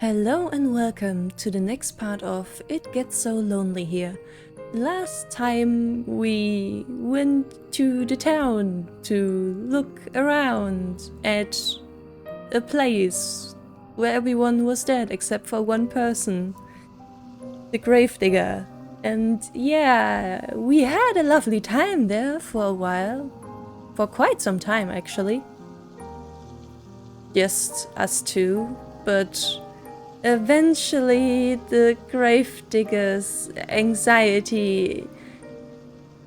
Hello and welcome to the next part of It Gets So Lonely Here. Last time we went to the town to look around at a place where everyone was dead except for one person, the gravedigger. And yeah, we had a lovely time there for a while. For quite some time actually. Just us two, but eventually, the gravedigger's anxiety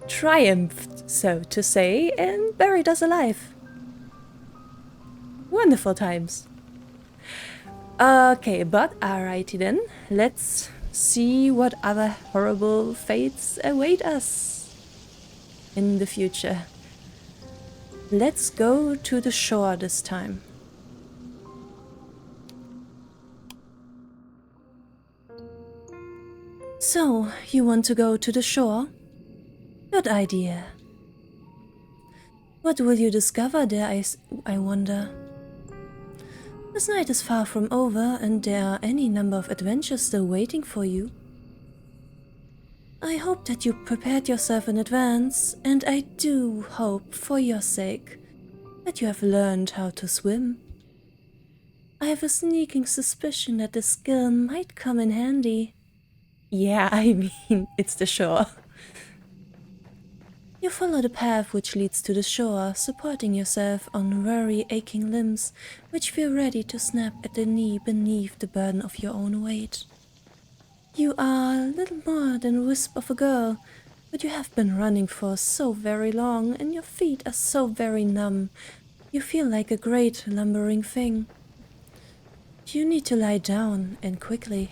triumphed, so to say, and buried us alive. Wonderful times. Okay, but alrighty then, let's see what other horrible fates await us in the future. Let's go to the shore this time. So, you want to go to the shore? Good idea. What will you discover there, I wonder? This night is far from over, and there are any number of adventures still waiting for you. I hope that you prepared yourself in advance, and I do hope, for your sake, that you have learned how to swim. I have a sneaking suspicion that this skill might come in handy. Yeah, I mean, it's the shore. You follow the path which leads to the shore, supporting yourself on very aching limbs, which feel ready to snap at the knee beneath the burden of your own weight. You are little more than a wisp of a girl, but you have been running for so very long, and your feet are so very numb. You feel like a great lumbering thing. You need to lie down, and quickly.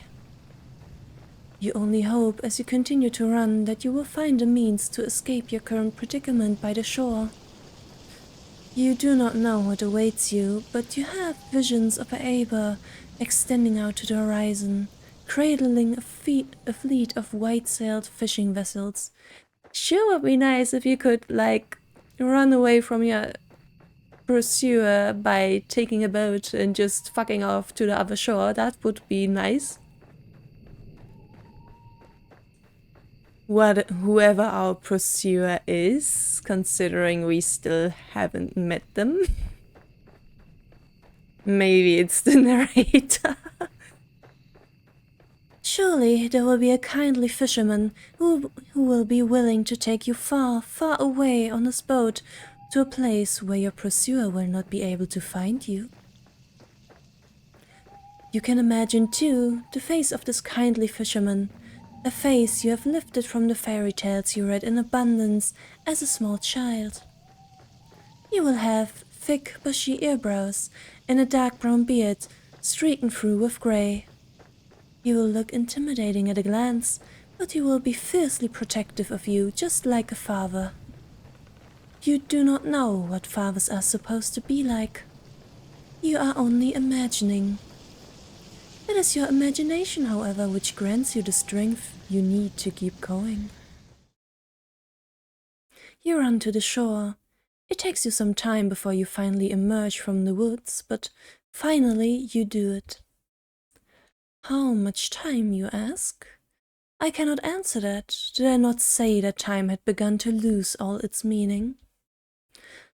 You only hope, as you continue to run, that you will find a means to escape your current predicament by the shore. You do not know what awaits you, but you have visions of Aeba extending out to the horizon, cradling a fleet of white-sailed fishing vessels. Sure would be nice if you could, run away from your pursuer by taking a boat and just fucking off to the other shore. That would be nice. Whoever our pursuer is, considering we still haven't met them. Maybe it's the narrator. Surely there will be a kindly fisherman who will be willing to take you far, far away on his boat to a place where your pursuer will not be able to find you. You can imagine, too, the face of this kindly fisherman. A face you have lifted from the fairy tales you read in abundance as a small child. You will have thick, bushy eyebrows and a dark brown beard streaking through with grey. You will look intimidating at a glance, but he will be fiercely protective of you, just like a father. You do not know what fathers are supposed to be like. You are only imagining. It is your imagination, however, which grants you the strength you need to keep going. You run to the shore. It takes you some time before you finally emerge from the woods, but finally you do it. How much time, you ask? I cannot answer that. Did I not say that time had begun to lose all its meaning?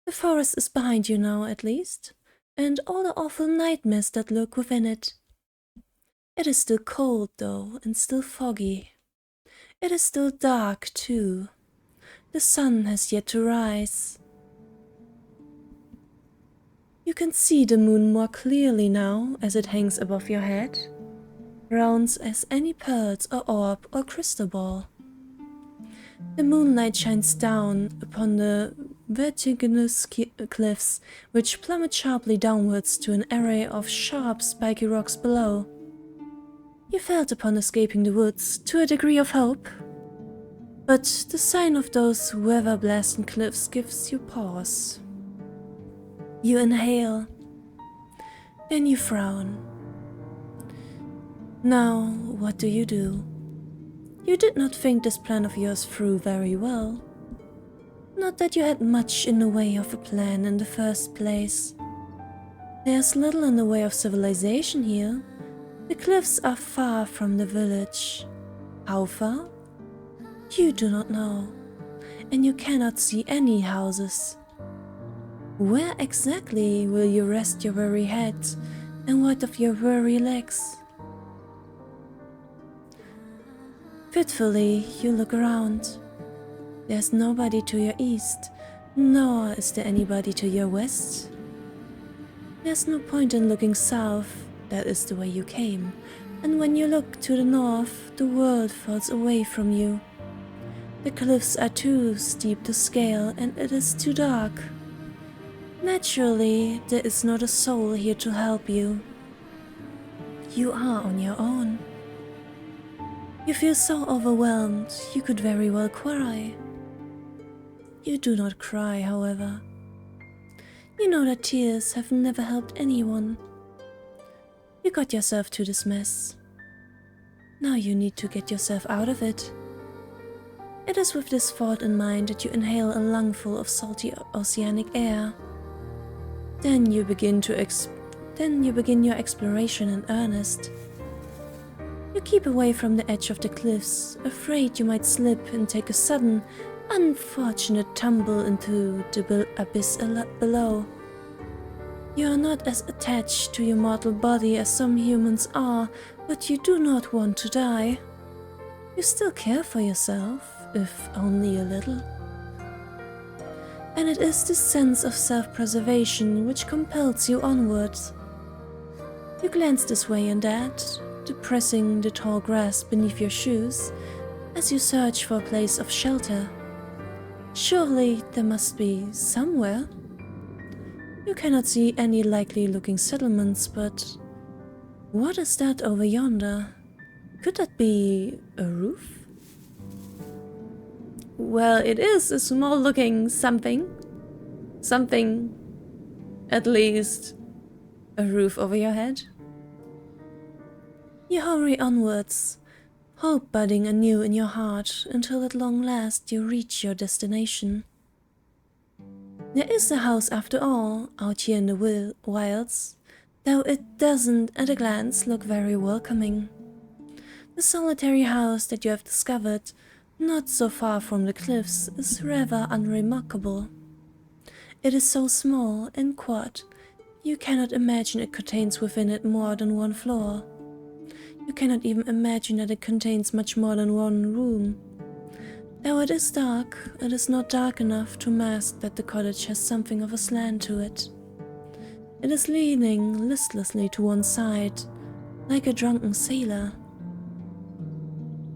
The forest is behind you now, at least, and all the awful nightmares that lurk within it. It is still cold, though, and still foggy. It is still dark, too. The sun has yet to rise. You can see the moon more clearly now as it hangs above your head, round as any pearls or orb or crystal ball. The moonlight shines down upon the vertiginous cliffs, which plummet sharply downwards to an array of sharp, spiky rocks below. You felt upon escaping the woods to a degree of hope, but the sign of those weather-blasted cliffs gives you pause. You inhale, then you frown. Now, what do? You did not think this plan of yours through very well. Not that you had much in the way of a plan in the first place. There's little in the way of civilization here, The cliffs are far from the village. How far? You do not know, and you cannot see any houses. Where exactly will you rest your weary head, and what of your weary legs? Fitfully, you look around. There's nobody to your east, nor is there anybody to your west. There's no point in looking south, that is the way you came, and when you look to the north, the world falls away from you. The cliffs are too steep to scale, and it is too dark. Naturally, there is not a soul here to help you. You are on your own. You feel so overwhelmed, you could very well cry. You do not cry, however. You know that tears have never helped anyone. You got yourself to this mess. Now you need to get yourself out of it. It is with this thought in mind that you inhale a lungful of salty oceanic air. Then you begin your exploration in earnest. You keep away from the edge of the cliffs, afraid you might slip and take a sudden, unfortunate tumble into the abyss below. You are not as attached to your mortal body as some humans are, but you do not want to die. You still care for yourself, if only a little. And it is this sense of self-preservation which compels you onwards. You glance this way and that, depressing the tall grass beneath your shoes, as you search for a place of shelter. Surely there must be somewhere. You cannot see any likely-looking settlements, but what is that over yonder? Could that be a roof? Well, it is a small-looking something. Something, at least, a roof over your head. You hurry onwards, hope budding anew in your heart, until at long last you reach your destination. There is a house after all, out here in the wilds, though it doesn't at a glance look very welcoming. The solitary house that you have discovered, not so far from the cliffs, is rather unremarkable. It is so small and quaint, you cannot imagine it contains within it more than one floor. You cannot even imagine that it contains much more than one room. Though it is dark, it is not dark enough to mask that the cottage has something of a slant to it. It is leaning listlessly to one side, like a drunken sailor.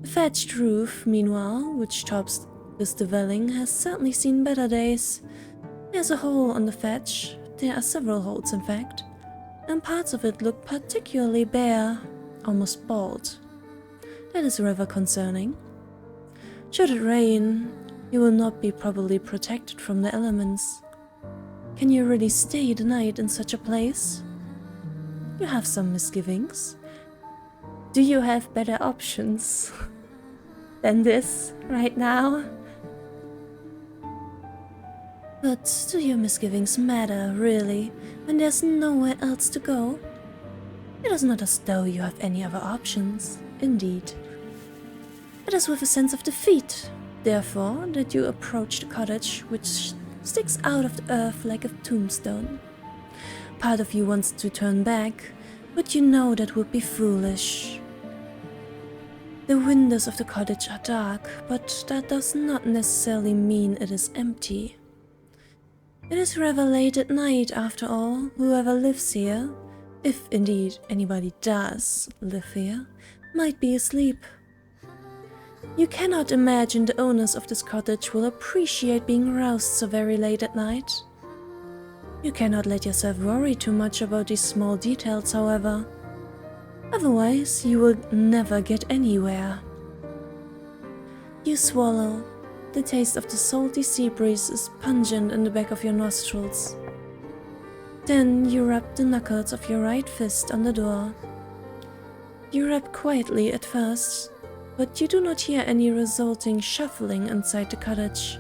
The thatched roof, meanwhile, which tops this dwelling, has certainly seen better days. There's a hole on the thatch, there are several holes in fact, and parts of it look particularly bare, almost bald. That is rather concerning. Should it rain, you will not be properly protected from the elements. Can you really stay the night in such a place? You have some misgivings. Do you have better options than this right now? But do your misgivings matter, really, when there's nowhere else to go? It is not as though you have any other options, indeed. It is with a sense of defeat, therefore, that you approach the cottage, which sticks out of the earth like a tombstone. Part of you wants to turn back, but you know that would be foolish. The windows of the cottage are dark, but that does not necessarily mean it is empty. It is rather late at night, after all. Whoever lives here, if indeed anybody does live here, might be asleep. You cannot imagine the owners of this cottage will appreciate being roused so very late at night. You cannot let yourself worry too much about these small details, however. Otherwise, you will never get anywhere. You swallow. The taste of the salty sea breeze is pungent in the back of your nostrils. Then you rub the knuckles of your right fist on the door. You rap quietly at first, but you do not hear any resulting shuffling inside the cottage.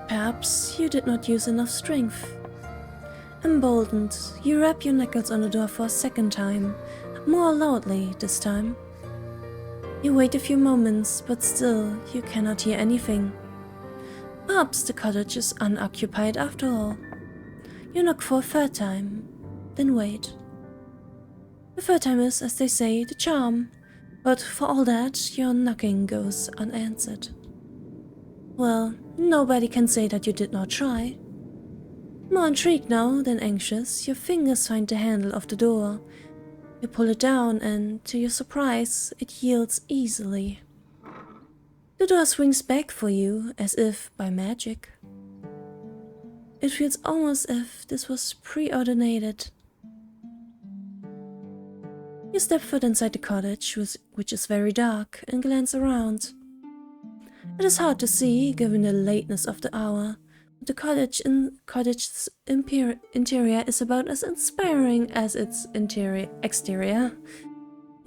Perhaps you did not use enough strength. Emboldened, you rap your knuckles on the door for a second time, more loudly this time. You wait a few moments, but still you cannot hear anything. Perhaps the cottage is unoccupied after all. You knock for a third time, then wait. The third time is, as they say, the charm, but for all that, your knocking goes unanswered. Well, nobody can say that you did not try. More intrigued now than anxious, your fingers find the handle of the door. You pull it down and, to your surprise, it yields easily. The door swings back for you, as if by magic. It feels almost as if this was preordinated. You step foot inside the cottage, which is very dark, and glance around. It is hard to see, given the lateness of the hour. The cottage's interior is about as inspiring as its exterior.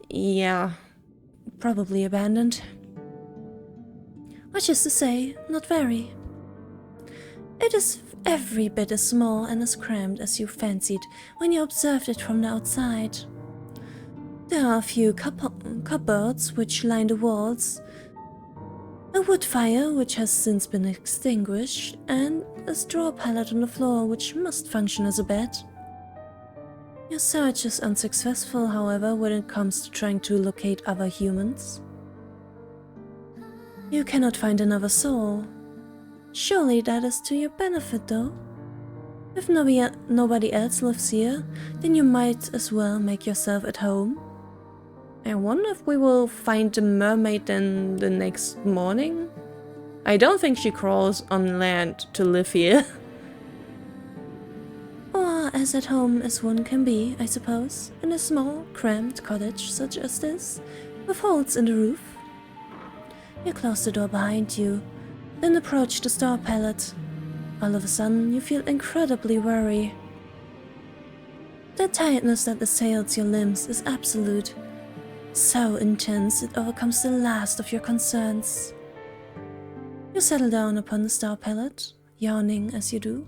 Yeah, probably abandoned. Which is to say, not very. It is every bit as small and as cramped as you fancied when you observed it from the outside. There are a few cupboards which line the walls, a wood fire which has since been extinguished, and a straw pallet on the floor which must function as a bed. Your search is unsuccessful, however, when it comes to trying to locate other humans. You cannot find another soul. Surely that is to your benefit, though. If nobody else lives here, then you might as well make yourself at home. I wonder if we will find the mermaid then the next morning? I don't think she crawls on land to live here. Or as at home as one can be, I suppose, in a small, cramped cottage such as this, with holes in the roof. You close the door behind you, then approach the straw pallet. All of a sudden, you feel incredibly weary. The tiredness that assails your limbs is absolute. So intense it overcomes the last of your concerns. You settle down upon the straw pallet, yawning as you do.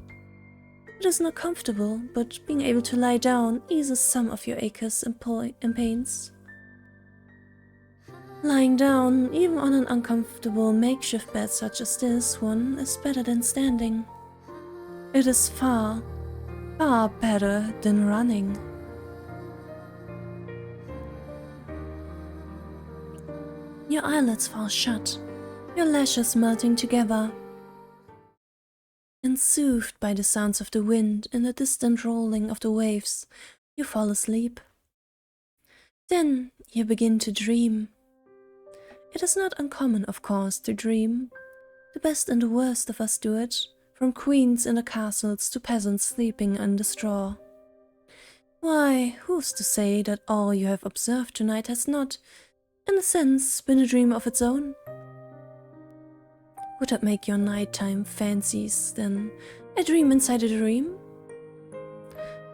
It is not comfortable, but being able to lie down eases some of your aches and pains. Lying down, even on an uncomfortable makeshift bed such as this one, is better than standing. It is far, far better than running. Your eyelids fall shut, your lashes melting together. And soothed by the sounds of the wind and the distant rolling of the waves, you fall asleep. Then you begin to dream. It is not uncommon, of course, to dream. The best and the worst of us do it, from queens in the castles to peasants sleeping on the straw. Why, who's to say that all you have observed tonight has not, in a sense, been a dream of its own? Would that make your nighttime fancies, then, a dream inside a dream?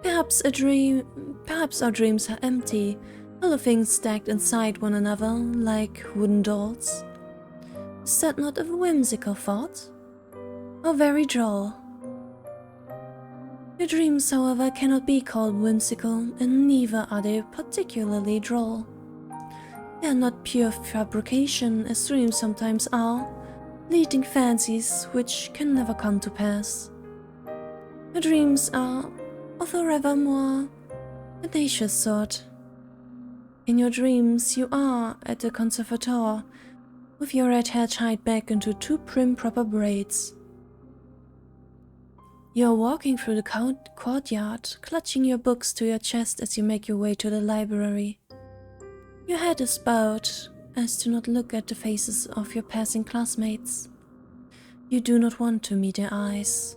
Perhaps our dreams are empty, full of things stacked inside one another, like wooden dolls. Is that not a whimsical thought? How very droll. Your dreams, however, cannot be called whimsical, and neither are they particularly droll. They are not pure fabrication, as dreams sometimes are, fleeting fancies which can never come to pass. Your dreams are of a rather more audacious sort. In your dreams you are at the conservatoire, with your red hair tied back into two prim proper braids. You are walking through the courtyard, clutching your books to your chest as you make your way to the library. Your head is bowed, as to not look at the faces of your passing classmates. You do not want to meet their eyes.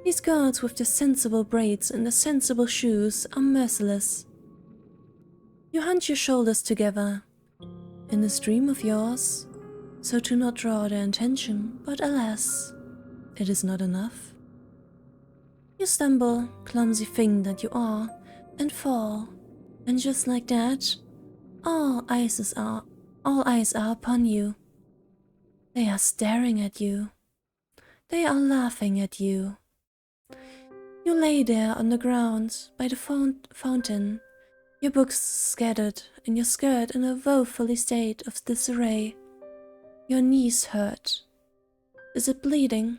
These girls with the sensible braids and the sensible shoes are merciless. You hunch your shoulders together, in this dream of yours, so to not draw their attention, but alas, it is not enough. You stumble, clumsy thing that you are, and fall, and just like that, all eyes are upon you. They are staring at you. They are laughing at you. You lay there on the ground by the fountain, your books scattered and your skirt in a woeful state of disarray. Your knees hurt. Is it bleeding?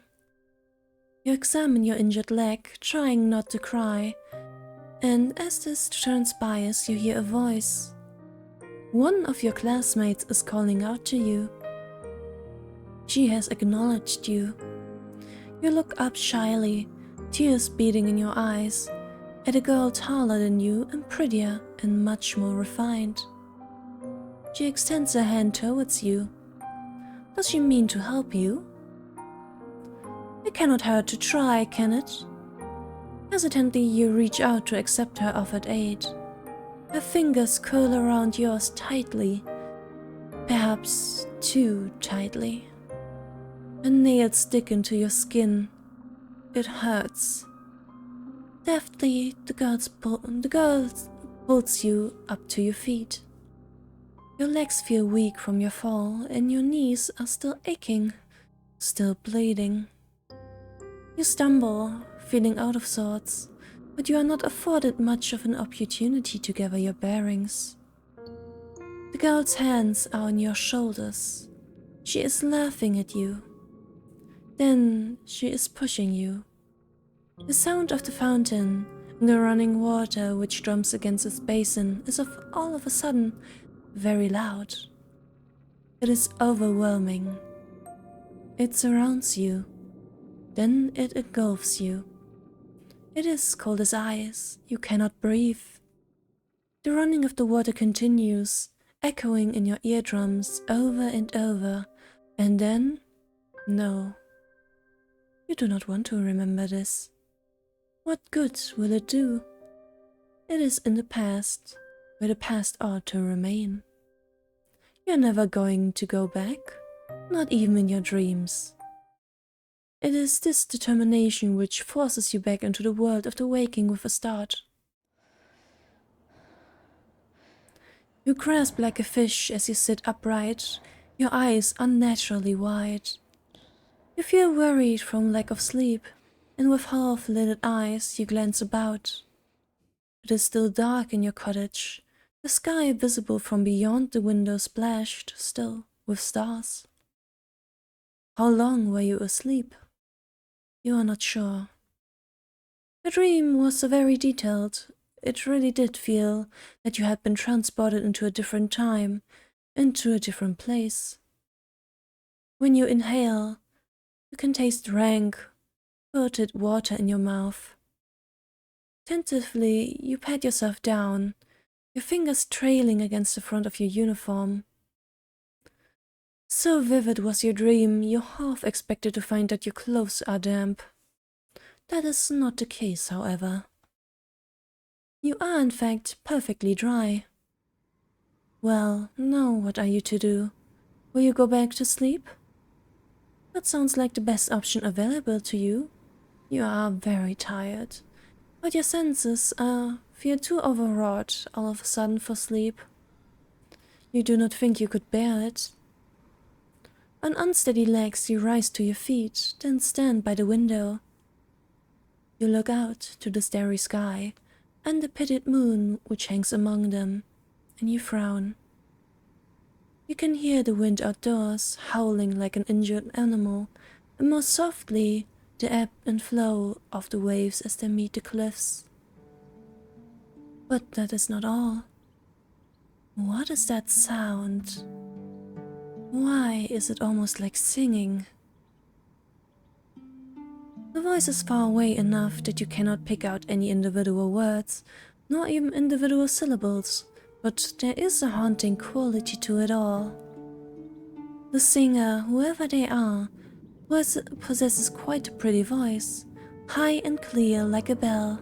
You examine your injured leg, trying not to cry, and as this transpires, you hear a voice. One of your classmates is calling out to you. She has acknowledged you. You look up shyly, tears beating in your eyes, at a girl taller than you and prettier and much more refined. She extends her hand towards you. Does she mean to help you? It cannot hurt to try, can it? Hesitantly, you reach out to accept her offered aid. Her fingers curl around yours tightly, perhaps too tightly. Her nails stick into your skin. It hurts. Deftly, the girl pulls you up to your feet. Your legs feel weak from your fall, and your knees are still aching, still bleeding. You stumble, feeling out of sorts, but you are not afforded much of an opportunity to gather your bearings. The girl's hands are on your shoulders. She is laughing at you. Then she is pushing you. The sound of the fountain and the running water which drums against its basin is all of a sudden very loud. It is overwhelming. It surrounds you. Then it engulfs you. It is cold as ice. You cannot breathe. The running of the water continues, echoing in your eardrums over and over, and then, no. You do not want to remember this. What good will it do? It is in the past, where the past ought to remain. You are never going to go back, not even in your dreams. It is this determination which forces you back into the world of the waking with a start. You grasp like a fish as you sit upright, your eyes unnaturally wide. You feel worried from lack of sleep, and with half-lidded eyes you glance about. It is still dark in your cottage, the sky visible from beyond the window splashed still with stars. How long were you asleep? You are not sure. The dream was so very detailed. It really did feel that you had been transported into a different time, into a different place. When you inhale, you can taste rank, filtered water in your mouth. Tentatively, you pat yourself down, your fingers trailing against the front of your uniform. So vivid was your dream, you half expected to find that your clothes are damp. That is not the case, however. You are, in fact, perfectly dry. Well, now what are you to do? Will you go back to sleep? That sounds like the best option available to you. You are very tired, but your senses feel too overwrought all of a sudden for sleep. You do not think you could bear it. On unsteady legs you rise to your feet, then stand by the window. You look out to the starry sky and the pitted moon which hangs among them, and you frown. You can hear the wind outdoors howling like an injured animal, and more softly the ebb and flow of the waves as they meet the cliffs. But that is not all. What is that sound? Why is it almost like singing? The voice is far away enough that you cannot pick out any individual words, nor even individual syllables, but there is a haunting quality to it all. The singer, whoever they are, possesses quite a pretty voice, high and clear like a bell.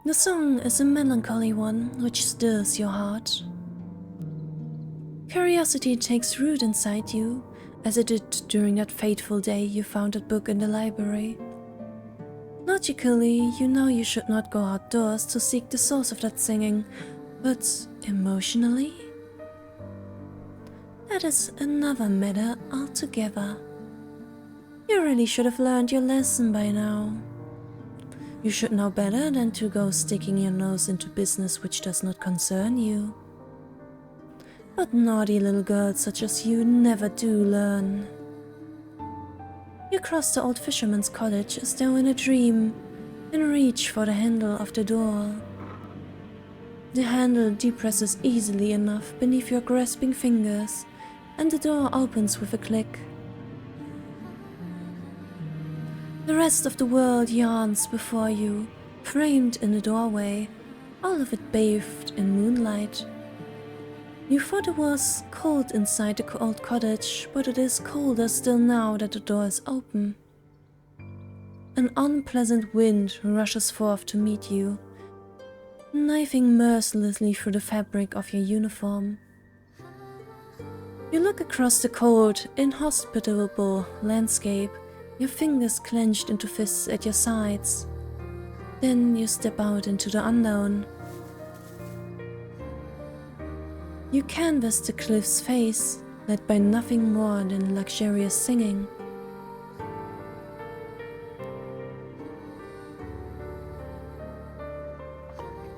The song is a melancholy one which stirs your heart. Curiosity takes root inside you, as it did during that fateful day you found that book in the library. Logically, you know you should not go outdoors to seek the source of that singing, but emotionally? That is another matter altogether. You really should have learned your lesson by now. You should know better than to go sticking your nose into business which does not concern you. But naughty little girls such as you never do learn. You cross the old fisherman's cottage as though in a dream and reach for the handle of the door. The handle depresses easily enough beneath your grasping fingers, and the door opens with a click. The rest of the world yawns before you, framed in the doorway, all of it bathed in moonlight. You thought it was cold inside the old cottage, but it is colder still now that the door is open. An unpleasant wind rushes forth to meet you, knifing mercilessly through the fabric of your uniform. You look across the cold, inhospitable landscape, your fingers clenched into fists at your sides. Then you step out into the unknown. You canvass the cliff's face, led by nothing more than luxurious singing.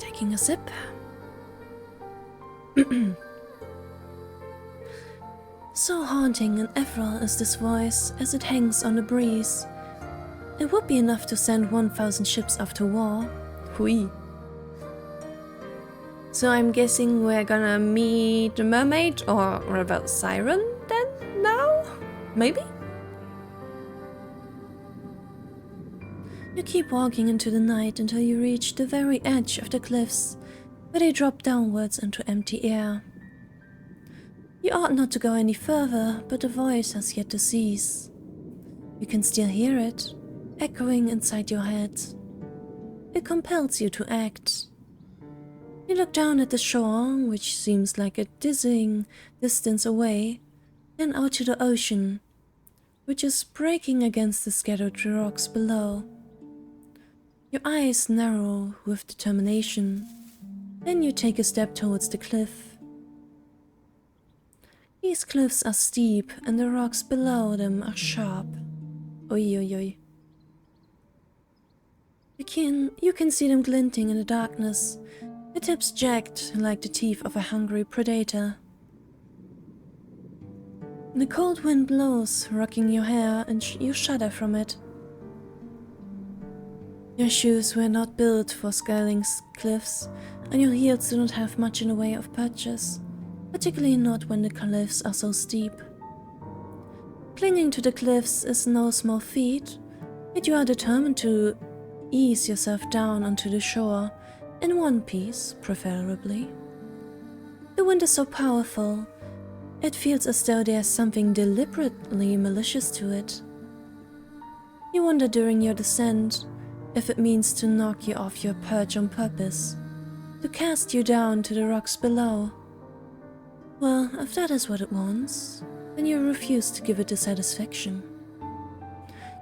Taking a sip. So haunting and ethereal is this voice as it hangs on the breeze. It would be enough to send 1,000 ships off to war. Hui. So I'm guessing we're gonna meet the mermaid, or rather siren then, now? Maybe? You keep walking into the night until you reach the very edge of the cliffs, where they drop downwards into empty air. You ought not to go any further, but the voice has yet to cease. You can still hear it, echoing inside your head. It compels you to act. You look down at the shore, which seems like a dizzying distance away, and out to the ocean, which is breaking against the scattered rocks below. Your eyes narrow with determination. Then you take a step towards the cliff. These cliffs are steep and the rocks below them are sharp. Oi oi oi. You can see them glinting in the darkness, the tips jagged like the teeth of a hungry predator. The cold wind blows, rocking your hair, and you shudder from it. Your shoes were not built for scaling cliffs, and your heels do not have much in the way of purchase, particularly not when the cliffs are so steep. Clinging to the cliffs is no small feat, yet you are determined to ease yourself down onto the shore, in one piece, preferably. The wind is so powerful, it feels as though there's something deliberately malicious to it. You wonder during your descent if it means to knock you off your perch on purpose, to cast you down to the rocks below. Well, if that is what it wants, then you refuse to give it the satisfaction.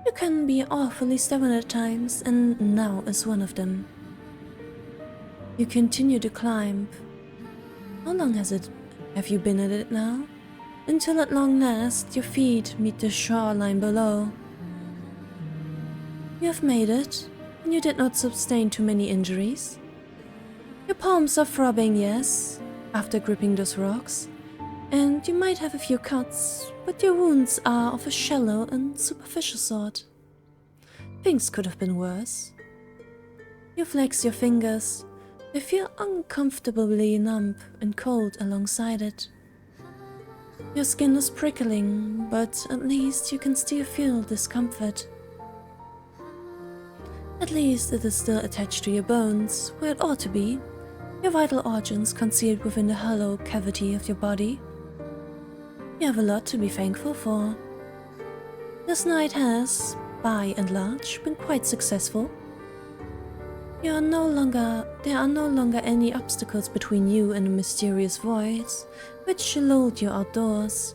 You can be awfully stubborn at times, and now is one of them. You continue to climb. How long have you been at it now? Until at long last your feet meet the shoreline below. You have made it, and you did not sustain too many injuries. Your palms are throbbing, yes, after gripping those rocks, and you might have a few cuts, but your wounds are of a shallow and superficial sort. Things could have been worse. You flex your fingers. They feel uncomfortably numb and cold alongside it. Your skin is prickling, but at least you can still feel discomfort. At least it is still attached to your bones, where it ought to be, your vital organs concealed within the hollow cavity of your body. You have a lot to be thankful for. This night has, by and large, been quite successful. There are no longer any obstacles between you and the mysterious voice which lulled you outdoors.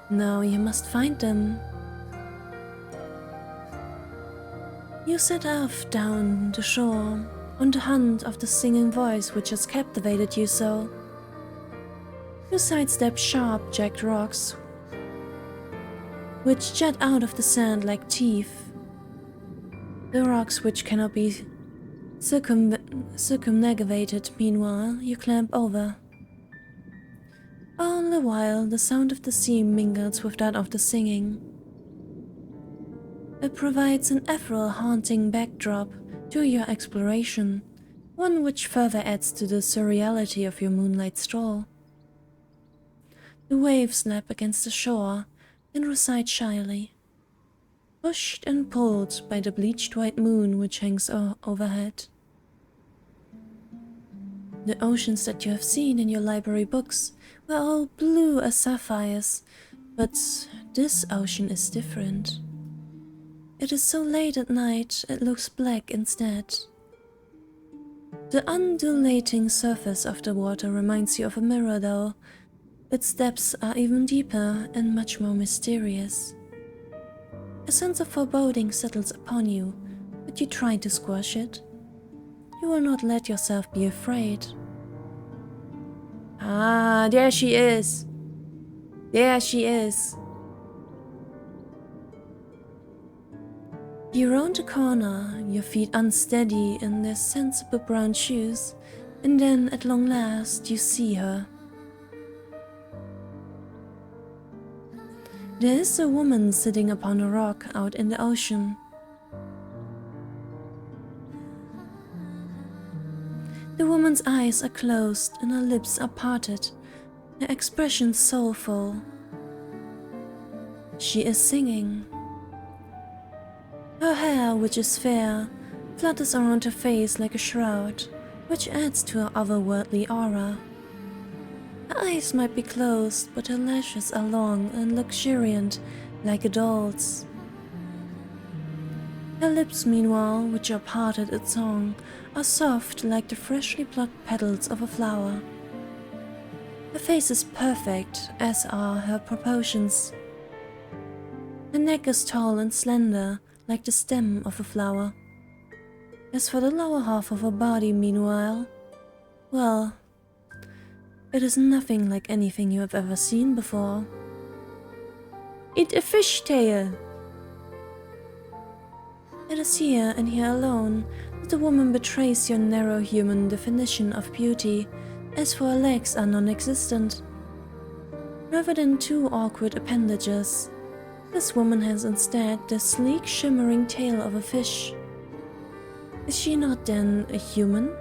Now you must find them. You set off down the shore, on the hunt of the singing voice which has captivated you so. You sidestep sharp, jagged rocks, which jut out of the sand like teeth. The rocks which cannot be circumnavigated, meanwhile, you clamp over. All the while, the sound of the sea mingles with that of the singing. It provides an ethereal, haunting backdrop to your exploration, one which further adds to the surreality of your moonlight stroll. The waves lap against the shore and recede shyly, pushed and pulled by the bleached white moon which hangs overhead. The oceans that you have seen in your library books were all blue as sapphires, but this ocean is different. It is so late at night, it looks black instead. The undulating surface of the water reminds you of a mirror, though. Its depths are even deeper and much more mysterious. A sense of foreboding settles upon you, but you try to squash it. You will not let yourself be afraid. Ah, there she is! There she is! You round a corner, your feet unsteady in their sensible brown shoes, and then at long last you see her. There is a woman sitting upon a rock out in the ocean. The woman's eyes are closed and her lips are parted, her expression soulful. She is singing. Her hair, which is fair, flutters around her face like a shroud, which adds to her otherworldly aura. Her eyes might be closed, but her lashes are long and luxuriant like a doll's. Her lips, meanwhile, which are parted in song, are soft like the freshly plucked petals of a flower. Her face is perfect, as are her proportions. Her neck is tall and slender, like the stem of a flower. As for the lower half of her body, meanwhile, well, it is nothing like anything you have ever seen before. Eat a fishtail! It is here and here alone that the woman betrays your narrow human definition of beauty, as for her legs are non-existent. Rather than two awkward appendages, this woman has instead the sleek shimmering tail of a fish. Is she not then a human?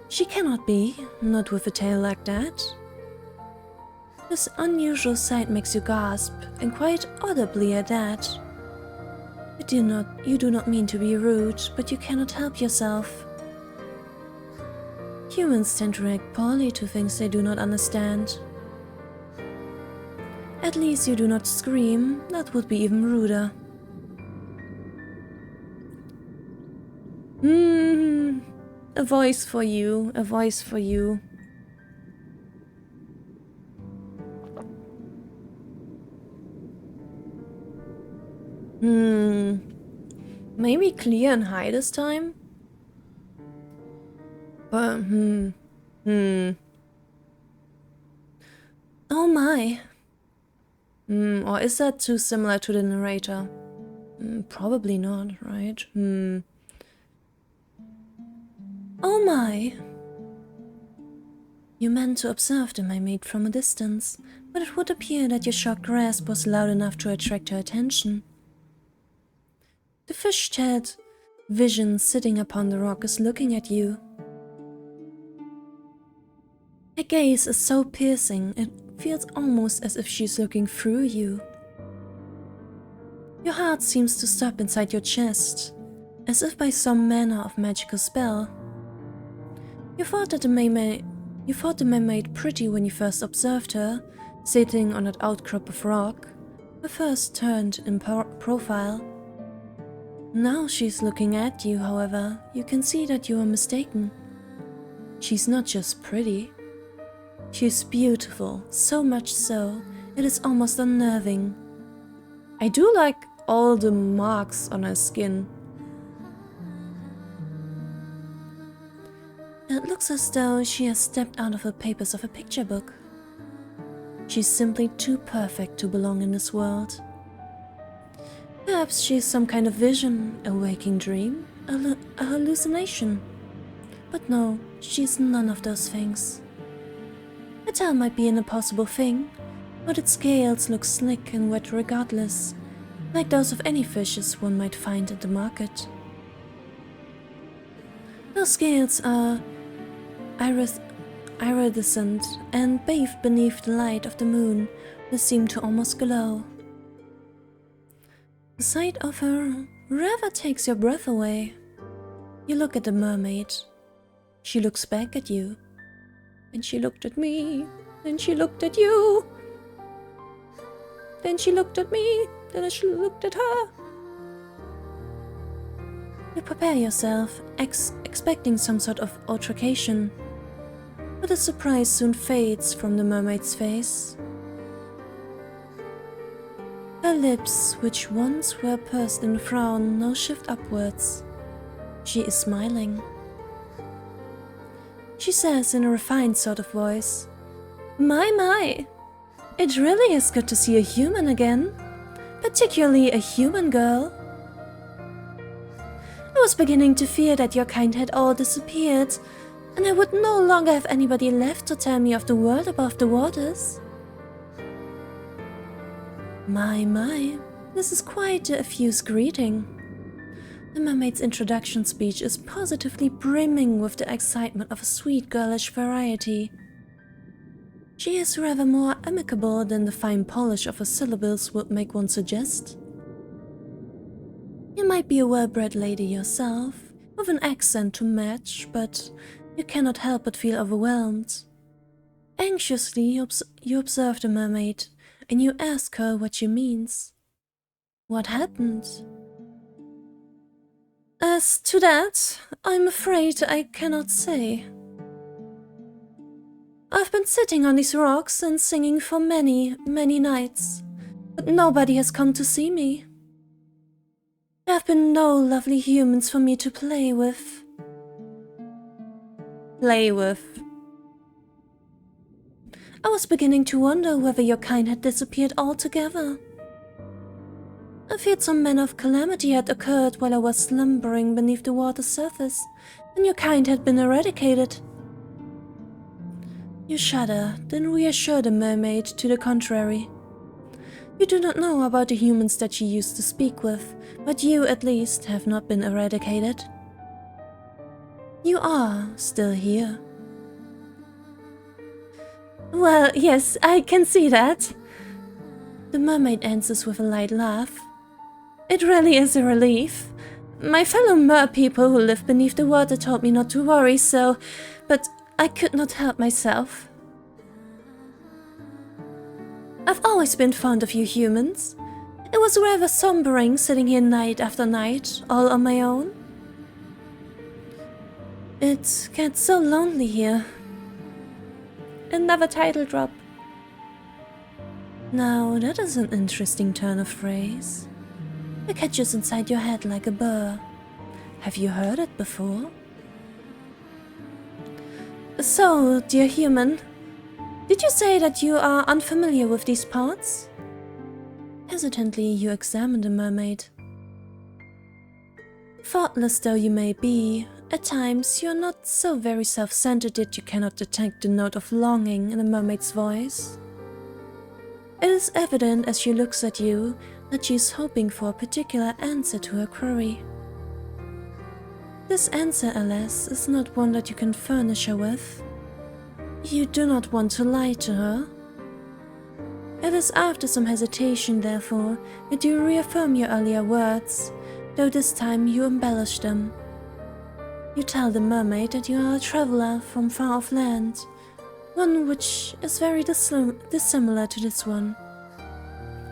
She cannot be, not with a tail like that. This unusual sight makes you gasp, and quite audibly at that. You do not mean to be rude, but you cannot help yourself. Humans tend to react poorly to things they do not understand. At least you do not scream, that would be even ruder. A voice for you, a voice for you. Maybe clear and high this time? But, Oh my. Or is that too similar to the narrator? Probably not, right? Oh my. You meant to observe the mermaid from a distance, but it would appear that your shocked grasp was loud enough to attract her attention. The fish-tailed vision sitting upon the rock is looking at you. Her gaze is so piercing, it feels almost as if she's looking through you. Your heart seems to stop inside your chest, as if by some manner of magical spell. You thought the mermaid pretty when you first observed her, sitting on that outcrop of rock, her first turned in profile. Now she's looking at you, however, you can see that you are mistaken. She's not just pretty. She's beautiful, so much so, it is almost unnerving. I do like all the marks on her skin. It looks as though she has stepped out of the pages of a picture book. She's simply too perfect to belong in this world. Perhaps she's some kind of vision, a waking dream, a hallucination. But no, she's none of those things. A tail might be an impossible thing, but its scales look slick and wet regardless, like those of any fishes one might find at the market. Those scales are iridescent and bathed beneath the light of the moon, they seem to almost glow. The sight of her rather takes your breath away. You look at the mermaid. She looks back at you. And she looked at me. Then she looked at you. Then she looked at me. Then she looked at her. You prepare yourself, expecting some sort of altercation. But the surprise soon fades from the mermaid's face. Her lips, which once were pursed in a frown, now shift upwards. She is smiling. She says in a refined sort of voice, My, it really is good to see a human again, particularly a human girl. I was beginning to fear that your kind had all disappeared, and I would no longer have anybody left to tell me of the world above the waters. My, this is quite a effuse greeting. The mermaid's introduction speech is positively brimming with the excitement of a sweet girlish variety. She is rather more amicable than the fine polish of her syllables would make one suggest. You might be a well-bred lady yourself, with an accent to match, but you cannot help but feel overwhelmed. Anxiously, you observe the mermaid, and you ask her what she means. What happened? As to that, I'm afraid I cannot say. I've been sitting on these rocks and singing for many, many nights, but nobody has come to see me. There have been no lovely humans for me to play with. I was beginning to wonder whether your kind had disappeared altogether. I feared some manner of calamity had occurred while I was slumbering beneath the water's surface, and your kind had been eradicated. You shudder, then reassure the mermaid to the contrary. You do not know about the humans that she used to speak with, but you, at least, have not been eradicated. You are still here. Well, yes, I can see that. The mermaid answers with a light laugh. It really is a relief. My fellow mer-people who live beneath the water told me not to worry, but I could not help myself. I've always been fond of you humans. It was rather sombering sitting here night after night, all on my own. It gets so lonely here. Another title drop. Now that is an interesting turn of phrase. It catches inside your head like a burr. Have you heard it before? So, dear human, did you say that you are unfamiliar with these parts? Hesitantly, you examine the mermaid. Thoughtless though you may be, at times you are not so very self-centered that you cannot detect the note of longing in the mermaid's voice. It is evident as she looks at you that she is hoping for a particular answer to her query. This answer, alas, is not one that you can furnish her with. You do not want to lie to her. It is after some hesitation, therefore, that you reaffirm your earlier words, though this time you embellish them. You tell the mermaid that you are a traveler from far-off land, one which is very dissimilar to this one.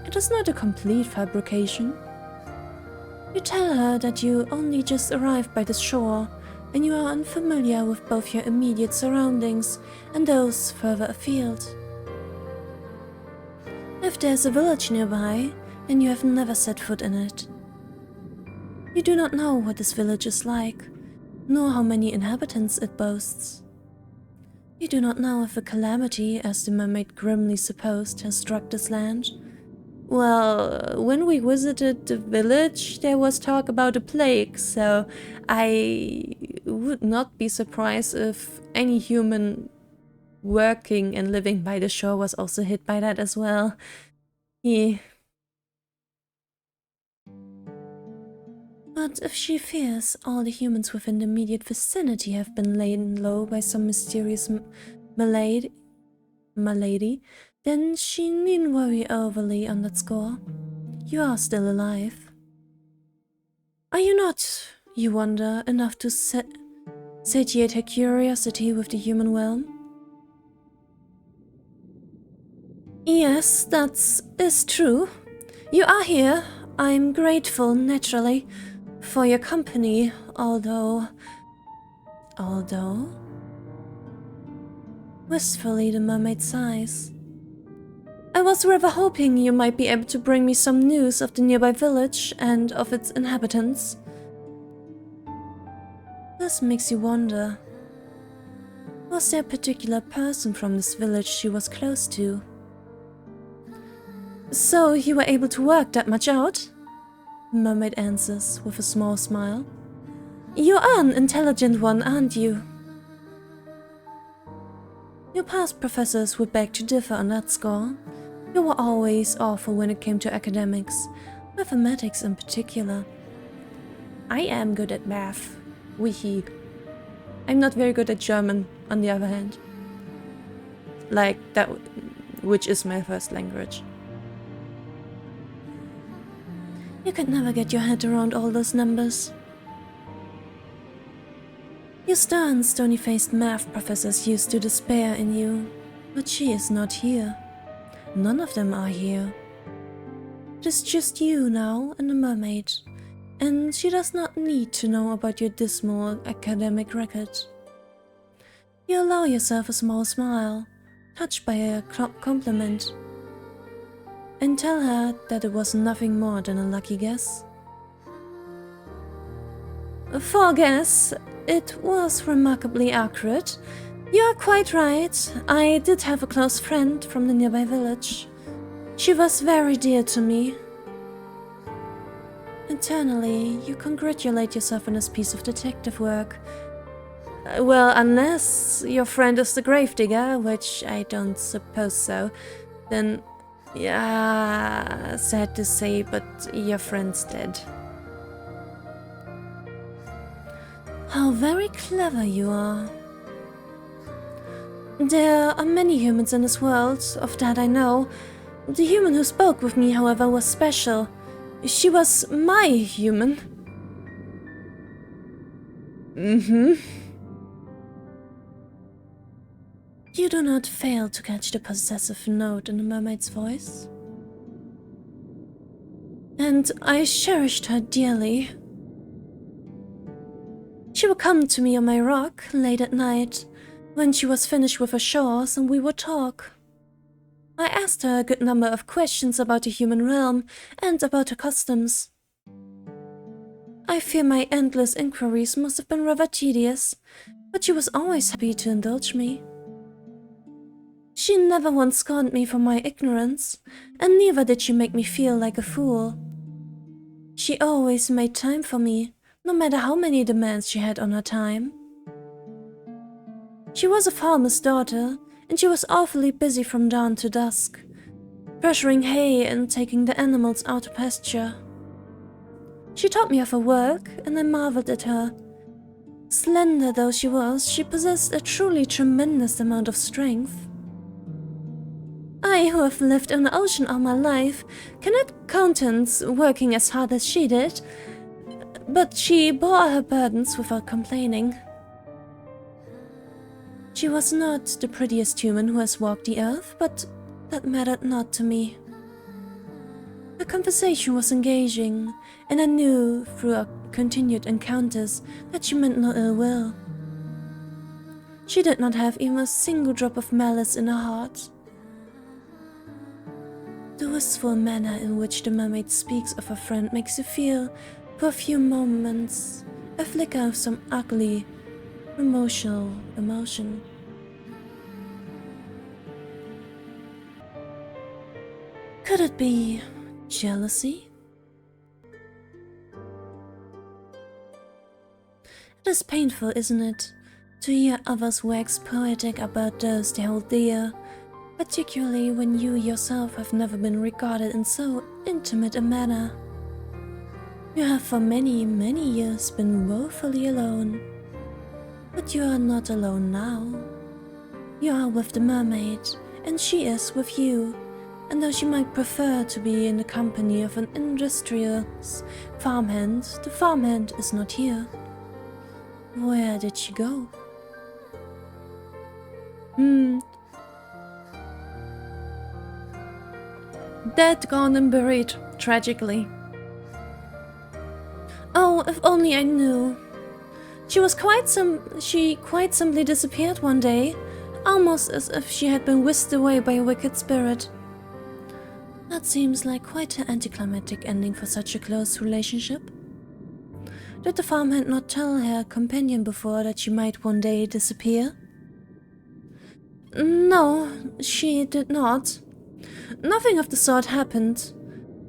It is not a complete fabrication. You tell her that you only just arrived by the shore, and you are unfamiliar with both your immediate surroundings and those further afield. If there's a village nearby, then you have never set foot in it. You do not know what this village is like, nor how many inhabitants it boasts. You do not know if a calamity, as the mermaid grimly supposed, has struck this land? Well, when we visited the village, there was talk about a plague, so I would not be surprised if any human working and living by the shore was also hit by that as well. Yeah. But if she fears all the humans within the immediate vicinity have been laid low by some mysterious malady, then she needn't worry overly on that score. You are still alive. Are you not, you wonder, enough to satiate her curiosity with the human realm? Yes, that is true. You are here. I'm grateful, naturally, for your company, although... Wistfully, the mermaid sighs. I was rather hoping you might be able to bring me some news of the nearby village and of its inhabitants. This makes you wonder. Was there a particular person from this village she was close to? So you were able to work that much out? The mermaid answers with a small smile. You are an intelligent one, aren't you? Your past professors would beg to differ on that score. You were always awful when it came to academics, mathematics in particular. I am good at math. Weehee. I'm not very good at German, on the other hand. Like that, which is my first language. You could never get your head around all those numbers. Your stern, stony-faced math professors used to despair in you, but she is not here. None of them are here. It is just you now and the mermaid, and she does not need to know about your dismal academic record. You allow yourself a small smile, touched by a compliment, and tell her that it was nothing more than a lucky guess. For a guess, it was remarkably accurate. You are quite right. I did have a close friend from the nearby village. She was very dear to me. Internally, you congratulate yourself on this piece of detective work. Well, unless your friend is the gravedigger, which I don't suppose so, then, yeah, sad to say, but your friend's dead. How very clever you are. There are many humans in this world, of that I know. The human who spoke with me, however, was special. She was my human. You do not fail to catch the possessive note in the mermaid's voice. And I cherished her dearly. She would come to me on my rock late at night, when she was finished with her chores, and we would talk. I asked her a good number of questions about the human realm and about her customs. I fear my endless inquiries must have been rather tedious, but she was always happy to indulge me. She never once scorned me for my ignorance, and neither did she make me feel like a fool. She always made time for me, no matter how many demands she had on her time. She was a farmer's daughter, and she was awfully busy from dawn to dusk, pressuring hay and taking the animals out to pasture. She taught me of her work, and I marveled at her. Slender though she was, she possessed a truly tremendous amount of strength. I, who have lived in the ocean all my life, cannot countenance working as hard as she did, but she bore her burdens without complaining. She was not the prettiest human who has walked the earth, but that mattered not to me. Her conversation was engaging, and I knew through our continued encounters that she meant no ill will. She did not have even a single drop of malice in her heart. The wistful manner in which the mermaid speaks of her friend makes you feel, for a few moments, a flicker of some ugly, emotional emotion. Could it be jealousy? It is painful, isn't it, to hear others wax poetic about those they hold dear, particularly when you yourself have never been regarded in so intimate a manner. You have for many, many years been woefully alone. But you are not alone now. You are with the mermaid, and she is with you. And though she might prefer to be in the company of an industrious farmhand, the farmhand is not here. Where did she go? Dead, gone and buried, tragically. Oh, if only I knew. She quite simply disappeared one day, almost as if she had been whisked away by a wicked spirit. That seems like quite an anticlimactic ending for such a close relationship. Did the farmhand not tell her companion before that she might one day disappear? No, she did not. Nothing of the sort happened.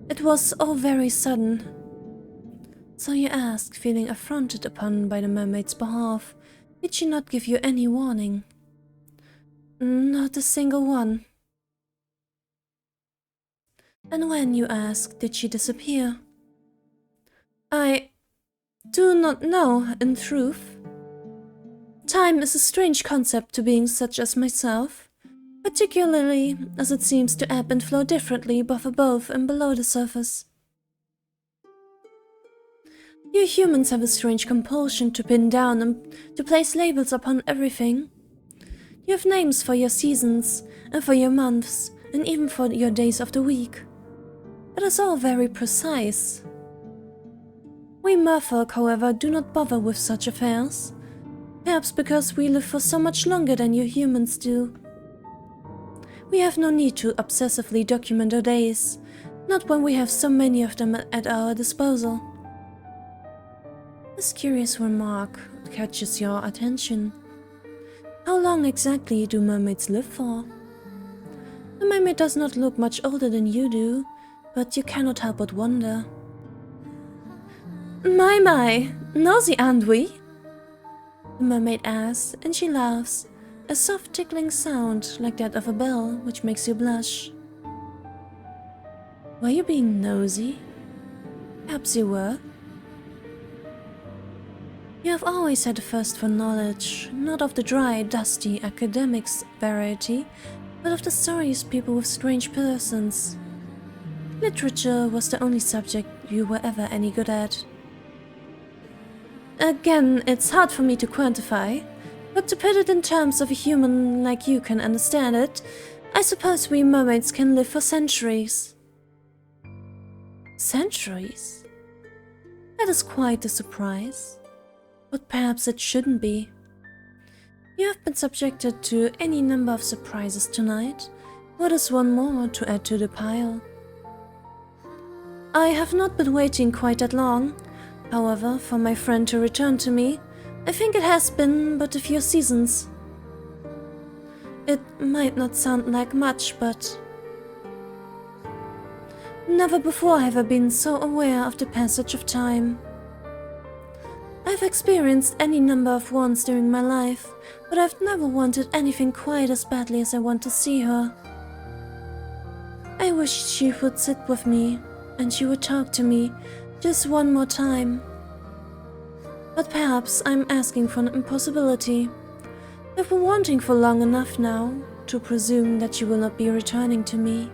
It was all very sudden. So you asked, feeling affronted upon by the mermaid's behalf. Did she not give you any warning? Not a single one. And when, you asked, did she disappear? I do not know, in truth. Time is a strange concept to beings such as myself, particularly as it seems to ebb and flow differently both above and below the surface. You humans have a strange compulsion to pin down and to place labels upon everything. You have names for your seasons, and for your months, and even for your days of the week. It is all very precise. We merfolk, however, do not bother with such affairs, perhaps because we live for so much longer than you humans do. We have no need to obsessively document our days, not when we have so many of them at our disposal. This curious remark catches your attention. How long exactly do mermaids live for? The mermaid does not look much older than you do, but you cannot help but wonder. My, nosy aren't we? The mermaid asks, and she laughs, a soft tickling sound like that of a bell, which makes you blush. Were you being nosy? Perhaps you were. You have always had a thirst for knowledge, not of the dry, dusty academics variety, but of the stories people with strange persons. Literature was the only subject you were ever any good at. Again, it's hard for me to quantify, but to put it in terms of a human like you can understand it, I suppose we mermaids can live for centuries. Centuries? That is quite a surprise. But perhaps it shouldn't be. You have been subjected to any number of surprises tonight. What is one more to add to the pile? I have not been waiting quite that long, however, for my friend to return to me. I think it has been but a few seasons. It might not sound like much, but never before have I been so aware of the passage of time. I've experienced any number of wants during my life, but I've never wanted anything quite as badly as I want to see her. I wish she would sit with me, and she would talk to me just one more time. But perhaps I'm asking for an impossibility. I've been wanting for long enough now to presume that she will not be returning to me.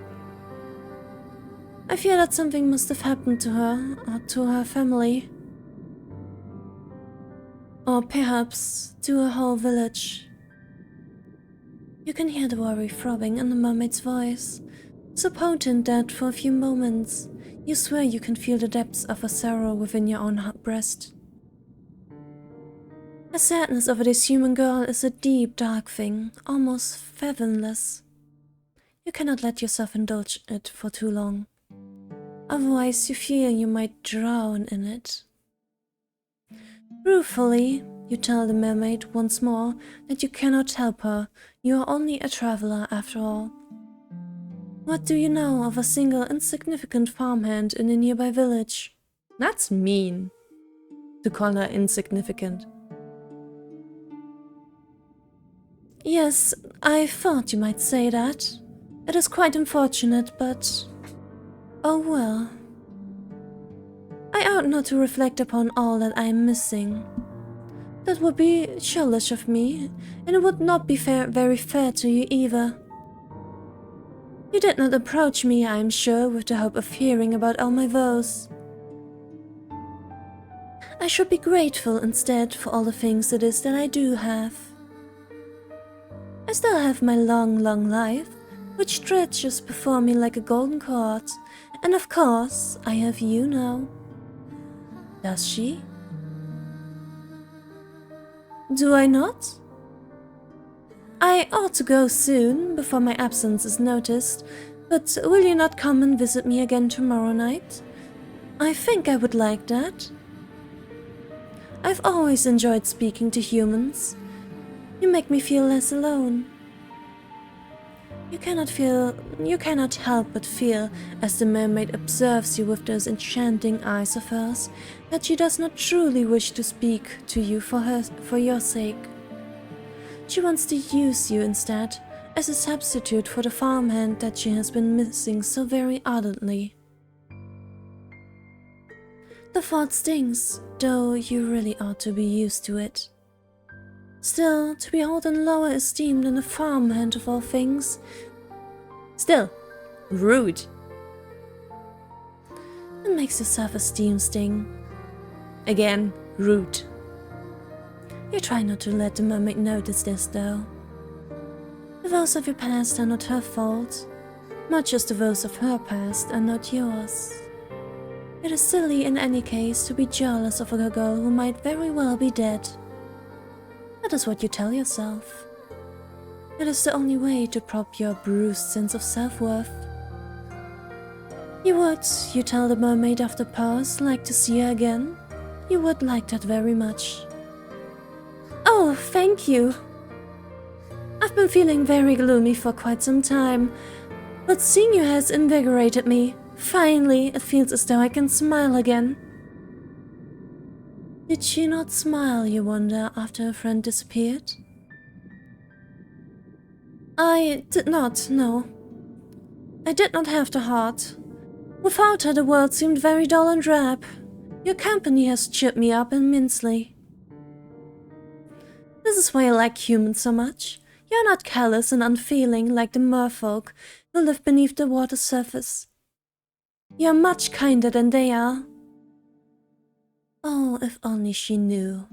I fear that something must have happened to her or to her family. Or perhaps to a whole village. You can hear the worry throbbing in the mermaid's voice, so potent that for a few moments you swear you can feel the depths of her sorrow within your own breast. The sadness of this human girl is a deep, dark thing, almost fathomless. You cannot let yourself indulge it for too long. Otherwise you fear you might drown in it. Ruefully, you tell the mermaid once more that you cannot help her, you are only a traveler after all. What do you know of a single insignificant farmhand in a nearby village? That's mean, to call her insignificant. Yes, I thought you might say that. It is quite unfortunate, but... oh well. I ought not to reflect upon all that I am missing. That would be churlish of me, and it would not be very fair to you either. You did not approach me, I am sure, with the hope of hearing about all my woes. I should be grateful instead for all the things it is that I do have. I still have my long life, which stretches before me like a golden cord, and of course, I have you now. Does she? Do I not? I ought to go soon, before my absence is noticed, but will you not come and visit me again tomorrow night? I think I would like that. I've always enjoyed speaking to humans. You make me feel less alone. You cannot help but feel, as the mermaid observes you with those enchanting eyes of hers, that she does not truly wish to speak to you for your sake. She wants to use you instead, as a substitute for the farmhand that she has been missing so very ardently. The thought stings, though you really ought to be used to it. Still, to be held in lower esteem than a farmhand of all things. Still, rude. It makes your self-esteem sting. Again, rude. You try not to let the mermaid notice this, though. The woes of your past are not her fault, much as the woes of her past are not yours. It is silly in any case to be jealous of a girl who might very well be dead. That is what you tell yourself. It is the only way to prop your bruised sense of self-worth. You tell the mermaid of the past, like to see her again? You would like that very much. Oh, thank you. I've been feeling very gloomy for quite some time, but seeing you has invigorated me. Finally, it feels as though I can smile again. Did she not smile, you wonder, after her friend disappeared? I did not, no. I did not have the heart. Without her, the world seemed very dull and drab. Your company has cheered me up immensely. This is why I like humans so much. You're not callous and unfeeling like the merfolk who live beneath the water's surface. You're much kinder than they are. Oh, if only she knew.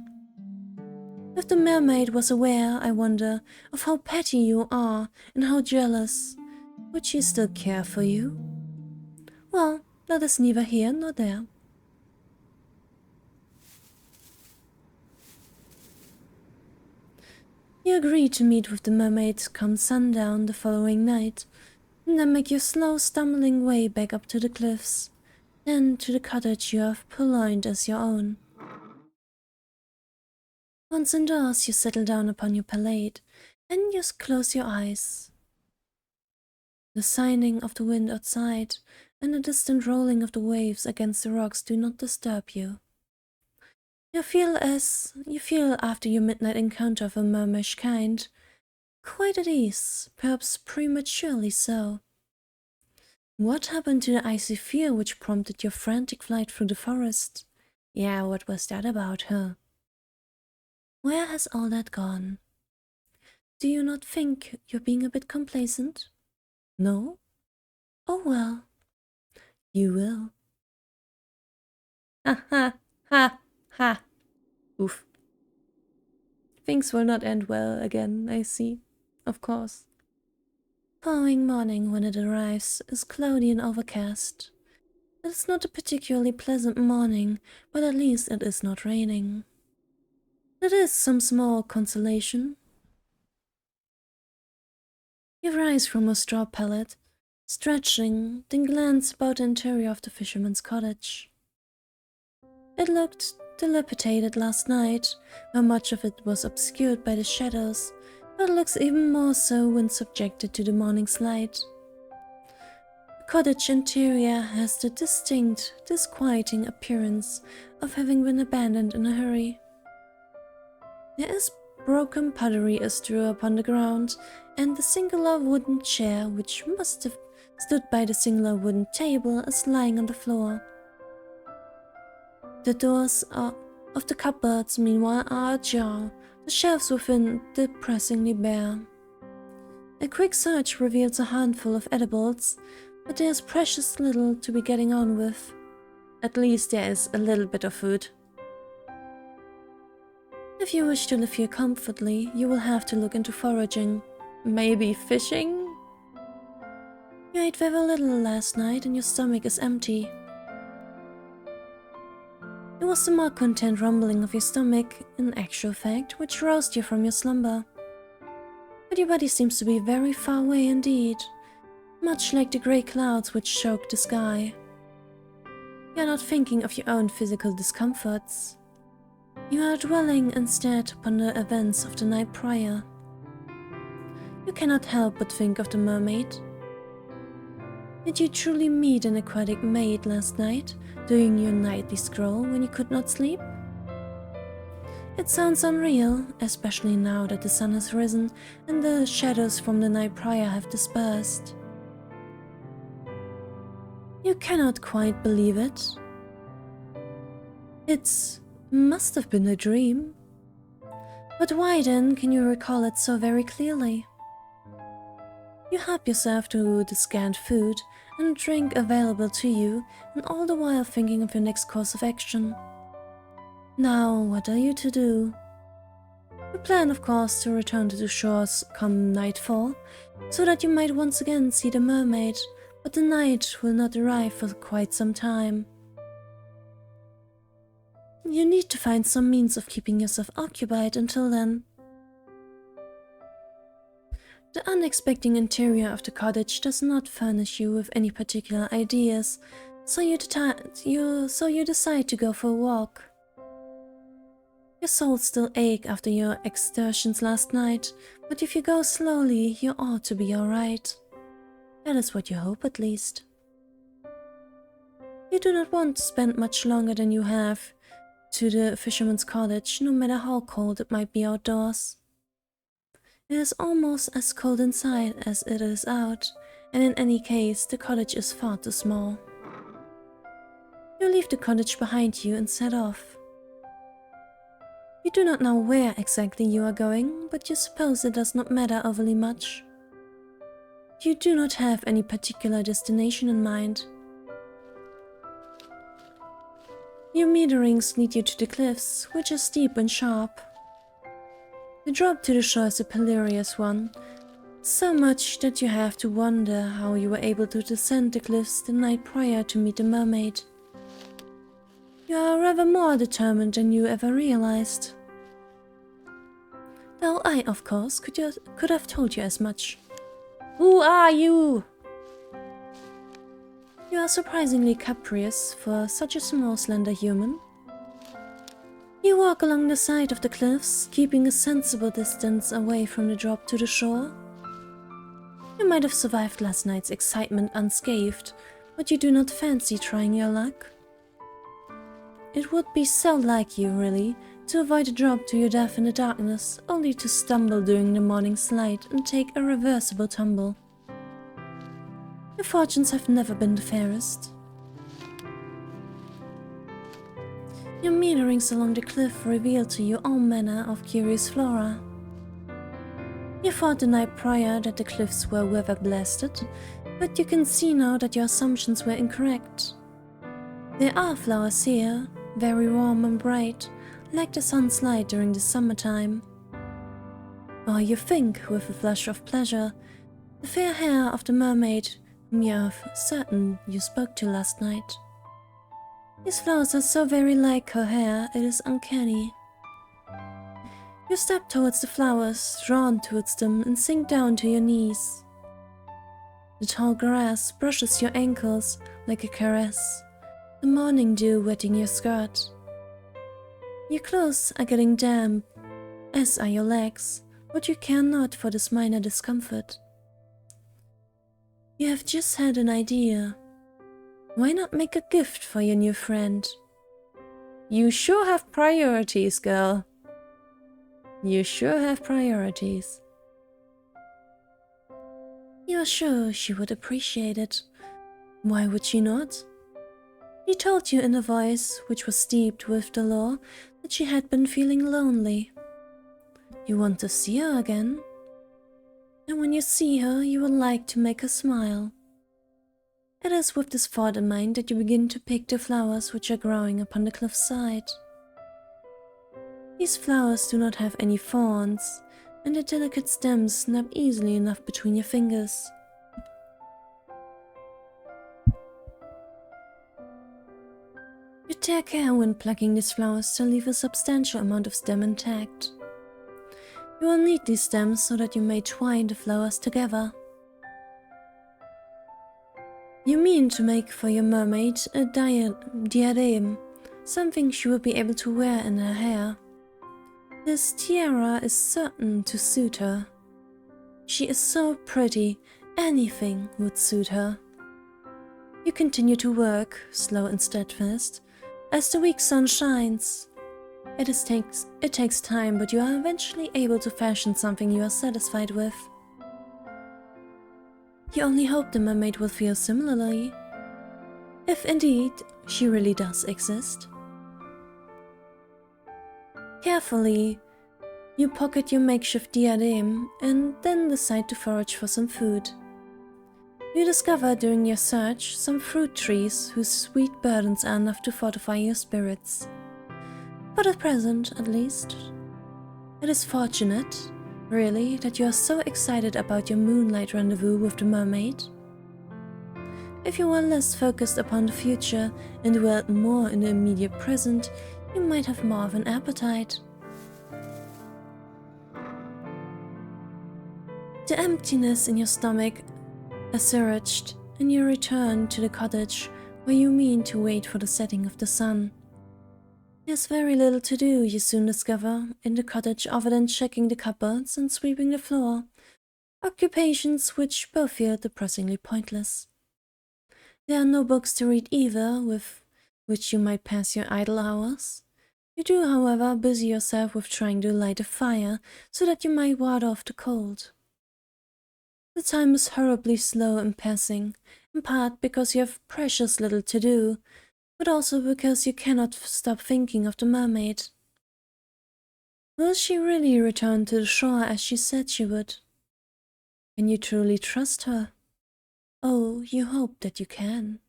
If the mermaid was aware, I wonder, of how petty you are and how jealous, would she still care for you? Well, that is neither here nor there. You agree to meet with the mermaid come sundown the following night, and then make your slow stumbling way back up to the cliffs, and to the cottage you have purloined as your own. Once indoors, you settle down upon your pallet, and just close your eyes. The sighing of the wind outside and the distant rolling of the waves against the rocks do not disturb you. You feel after your midnight encounter of a mermaish kind, quite at ease, perhaps prematurely so. What happened to the icy fear which prompted your frantic flight through the forest? Yeah, what was that about, huh? Where has all that gone? Do you not think you're being a bit complacent? No? Oh well. You will. Ha ha ha ha. Oof. Things will not end well again, I see. Of course. Following morning, when it arrives, is cloudy and overcast. It is not a particularly pleasant morning, but at least it is not raining. It is some small consolation. You rise from a straw pallet, stretching, then glance about the interior of the fisherman's cottage. It looked dilapidated last night, where much of it was obscured by the shadows, but it looks even more so when subjected to the morning's light. cottage interior has the distinct, disquieting appearance of having been abandoned in a hurry. There is broken pottery askew upon the ground, and the singular wooden chair which must have stood by the singular wooden table is lying on the floor. The doors of the cupboards, meanwhile, are ajar, the shelves within depressingly bare. A quick search reveals a handful of edibles, but there is precious little to be getting on with. At least there is a little bit of food. If you wish to live here comfortably, you will have to look into foraging. Maybe fishing? You ate very little last night and your stomach is empty. It was the malcontent rumbling of your stomach, in actual fact, which roused you from your slumber. But your body seems to be very far away indeed, much like the grey clouds which choke the sky. You are not thinking of your own physical discomforts. You are dwelling instead upon the events of the night prior. You cannot help but think of the mermaid. Did you truly meet an aquatic maid last night, doing your nightly stroll when you could not sleep? It sounds unreal, especially now that the sun has risen and the shadows from the night prior have dispersed. You cannot quite believe it. It must have been a dream. But why then can you recall it so very clearly? You help yourself to the scant food and drink available to you, and all the while thinking of your next course of action. Now, what are you to do? You plan, of course, to return to the shores come nightfall, so that you might once again see the mermaid, but the night will not arrive for quite some time. You need to find some means of keeping yourself occupied until then. The unexpected interior of the cottage does not furnish you with any particular ideas, so you decide to go for a walk. Your soul still aches after your exertions last night, but if you go slowly, you ought to be alright. That is what you hope, at least. You do not want to spend much longer than you have to the fisherman's cottage, no matter how cold it might be outdoors. It is almost as cold inside as it is out, and in any case, the cottage is far too small. You leave the cottage behind you and set off. You do not know where exactly you are going, but you suppose it does not matter overly much. You do not have any particular destination in mind. Your meanderings lead you to the cliffs, which are steep and sharp. The drop to the shore is a perilous one, so much that you have to wonder how you were able to descend the cliffs the night prior to meet the mermaid. You are rather more determined than you ever realized. Though I, of course, could have told you as much. Who are you? You are surprisingly capricious for such a small, slender human. You walk along the side of the cliffs, keeping a sensible distance away from the drop to the shore. You might have survived last night's excitement unscathed, but you do not fancy trying your luck. It would be so like you, really, to avoid a drop to your death in the darkness, only to stumble during the morning slide and take a reversible tumble. Your fortunes have never been the fairest. Your meanderings along the cliff reveal to you all manner of curious flora. You thought the night prior that the cliffs were weather blasted, but you can see now that your assumptions were incorrect. There are flowers here, very warm and bright, like the sun's light during the summertime. Or you think, with a flush of pleasure, the fair hair of the mermaid whom you are certain you spoke to last night. These flowers are so very like her hair, it is uncanny. You step towards the flowers, drawn towards them, and sink down to your knees. The tall grass brushes your ankles like a caress, the morning dew wetting your skirt. Your clothes are getting damp, as are your legs, but you care not for this minor discomfort. You have just had an idea. Why not make a gift for your new friend? You sure have priorities, girl. You sure have priorities. You are sure she would appreciate it. Why would she not? She told you in a voice which was steeped with the lore that she had been feeling lonely. You want to see her again? And when you see her, you would like to make her smile. It is with this thought in mind that you begin to pick the flowers which are growing upon the cliffside. These flowers do not have any thorns, and the delicate stems snap easily enough between your fingers. You take care when plucking these flowers to leave a substantial amount of stem intact. You will need these stems so that you may twine the flowers together. You mean to make for your mermaid a diadem, something she will be able to wear in her hair. This tiara is certain to suit her. She is so pretty, anything would suit her. You continue to work, slow and steadfast, as the weak sun shines. It takes time, but you are eventually able to fashion something you are satisfied with. You only hope the mermaid will feel similarly, if indeed she really does exist. Carefully, you pocket your makeshift diadem and then decide to forage for some food. You discover during your search some fruit trees whose sweet burdens are enough to fortify your spirits. For the present, at least. It is fortunate, really, that you are so excited about your moonlight rendezvous with the mermaid. If you were less focused upon the future and dwelled more in the immediate present, you might have more of an appetite. The emptiness in your stomach assuaged, and you return to the cottage where you mean to wait for the setting of the sun. There's very little to do, you soon discover, in the cottage other than checking the cupboards and sweeping the floor, occupations which both feel depressingly pointless. There are no books to read either, with which you might pass your idle hours. You do, however, busy yourself with trying to light a fire so that you might ward off the cold. The time is horribly slow in passing, in part because you have precious little to do, but also because you cannot stop thinking of the mermaid. Will she really return to the shore as she said she would? Can you truly trust her? Oh, you hope that you can.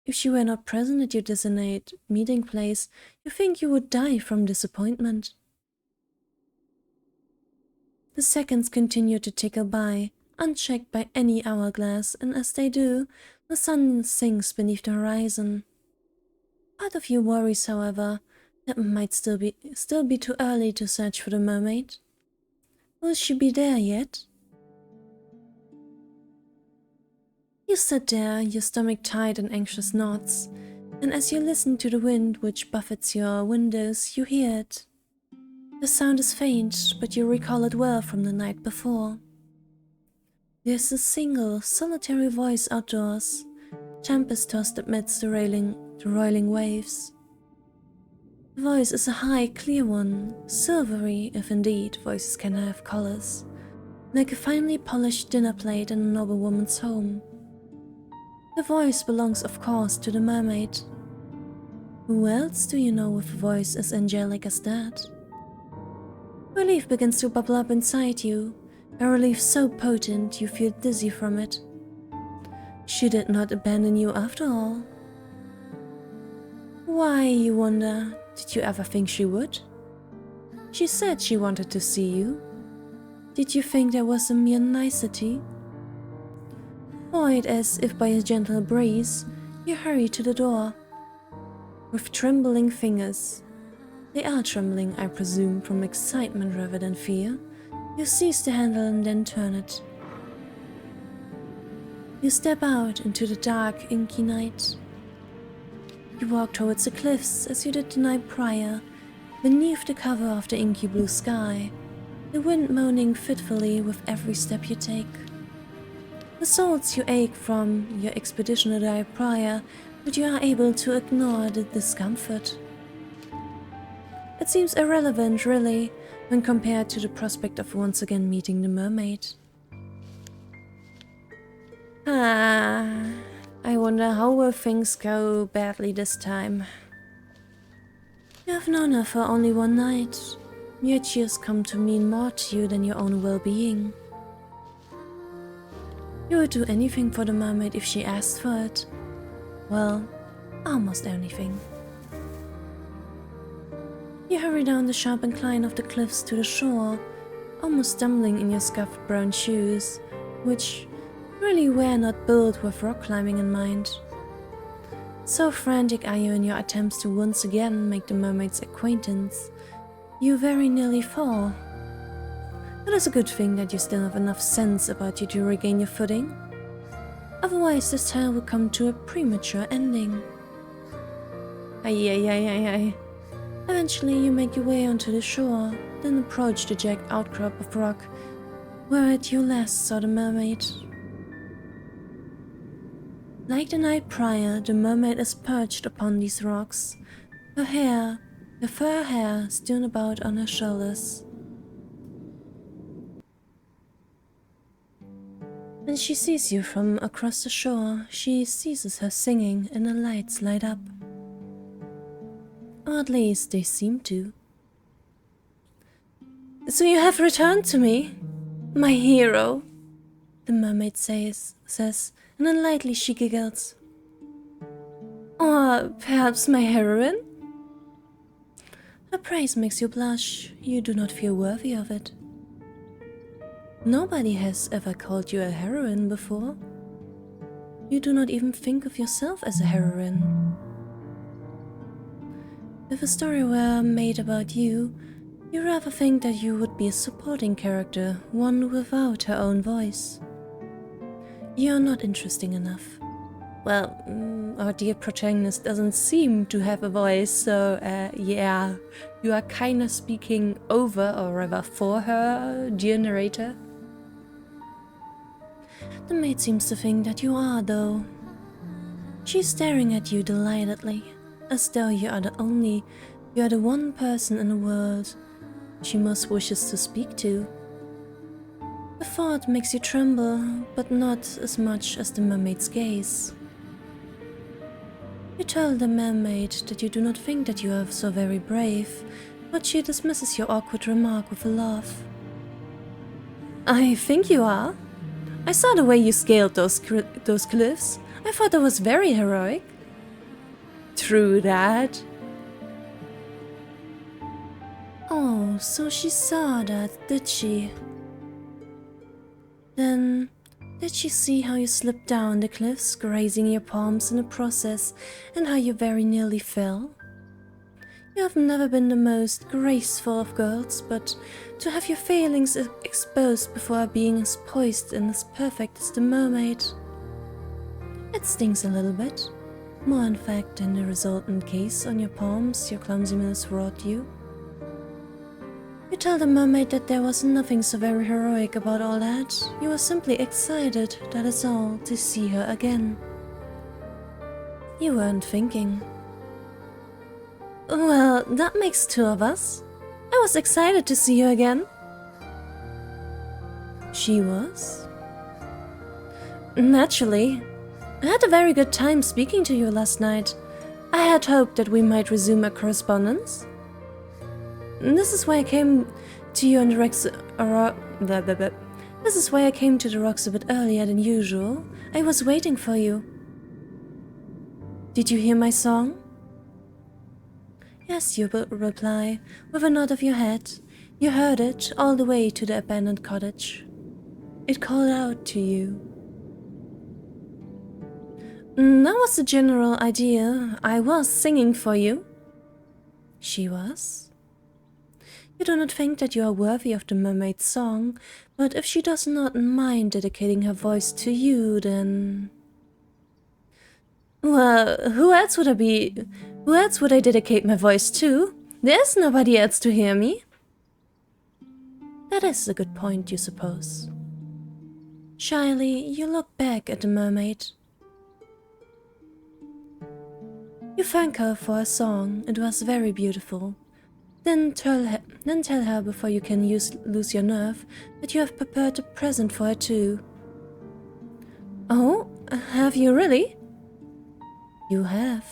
If she were not present at your designated meeting place, you think you would die from disappointment. The seconds continue to tickle by, unchecked by any hourglass, and as they do, the sun sinks beneath the horizon. Part of you worries, however, that it might still be too early to search for the mermaid. Will she be there yet? You sit there, your stomach tight in anxious knots, and as you listen to the wind which buffets your windows, you hear it. The sound is faint, but you recall it well from the night before. There's a single, solitary voice outdoors, tempest-tossed amidst the roiling waves. The voice is a high, clear one, silvery, if indeed voices can have colors, like a finely polished dinner plate in a noblewoman's home. The voice belongs, of course, to the mermaid. Who else do you know with a voice as angelic as that? Relief begins to bubble up inside you, a relief so potent you feel dizzy from it. She did not abandon you after all. Why, you wonder, did you ever think she would? She said she wanted to see you. Did you think that was a mere nicety? Buoyed as if by a gentle breeze, you hurry to the door. With trembling fingers, they are trembling, I presume, from excitement rather than fear, you seize the handle and then turn it. You step out into the dark, inky night. You walk towards the cliffs as you did the night prior, beneath the cover of the inky blue sky, the wind moaning fitfully with every step you take. The souls you ache from your expedition a day prior, but you are able to ignore the discomfort. It seems irrelevant, really, when compared to the prospect of once again meeting the mermaid. I wonder how will things go badly this time. You have known her for only one night, yet she has come to mean more to you than your own well-being. You would do anything for the mermaid if she asked for it. Well, almost anything. You hurry down the sharp incline of the cliffs to the shore, almost stumbling in your scuffed brown shoes, which really were not built with rock climbing in mind. So frantic are you in your attempts to once again make the mermaid's acquaintance, you very nearly fall. It is a good thing that you still have enough sense about you to regain your footing. Otherwise this tale will come to a premature ending. Aye. Eventually you make your way onto the shore, then approach the jagged outcrop of rock where you last saw the mermaid. Like the night prior, the mermaid is perched upon these rocks, her fur hair strewn about on her shoulders. When she sees you from across the shore, she ceases her singing and the lights light up. Or at least they seem to. "So you have returned to me, my hero," the mermaid says, and then lightly she giggles. "Or perhaps my heroine?" Her praise makes you blush. You do not feel worthy of it. Nobody has ever called you a heroine before. You do not even think of yourself as a heroine. If a story were made about you, you rather think that you would be a supporting character, one without her own voice. You are not interesting enough. Well, our dear protagonist doesn't seem to have a voice, so yeah, you are kinda speaking over, or rather for her, dear narrator. The maid seems to think that you are, though. She's staring at you delightedly, as though you are the one person in the world she most wishes to speak to. The thought makes you tremble, but not as much as the mermaid's gaze. You tell the mermaid that you do not think that you are so very brave, but she dismisses your awkward remark with a laugh. "I think you are. I saw the way you scaled those cliffs. I thought that was very heroic." "True that." Oh, so she saw that, did she? Then, did she see how you slipped down the cliffs, grazing your palms in the process, and how you very nearly fell? You have never been the most graceful of girls, but to have your failings exposed before being as poised and as perfect as the mermaid, it stings a little bit. More in fact than the resultant case on your palms your clumsiness wrought you. You tell the mermaid that there was nothing so very heroic about all that. You were simply excited, that is all, to see her again. You weren't thinking. "Well, that makes two of us. I was excited to see you again." She was? "Naturally. I had a very good time speaking to you last night. I had hoped that we might resume our correspondence. This is why I came to you on the rocks. This is why I came to the rocks a bit earlier than usual. I was waiting for you." "Did you hear my song?" "Yes," you reply, with a nod of your head. You heard it all the way to the abandoned cottage. It called out to you. "That was the general idea. I was singing for you." She was? You do not think that you are worthy of the mermaid's song, but if she does not mind dedicating her voice to you, then... "Well, who else would I be? Who else would I dedicate my voice to? There's nobody else to hear me." That is a good point, you suppose. Shyly, you look back at the mermaid. You thank her for her song, it was very beautiful. Then tell her before you can lose your nerve that you have prepared a present for her too. Oh, have you really? You have.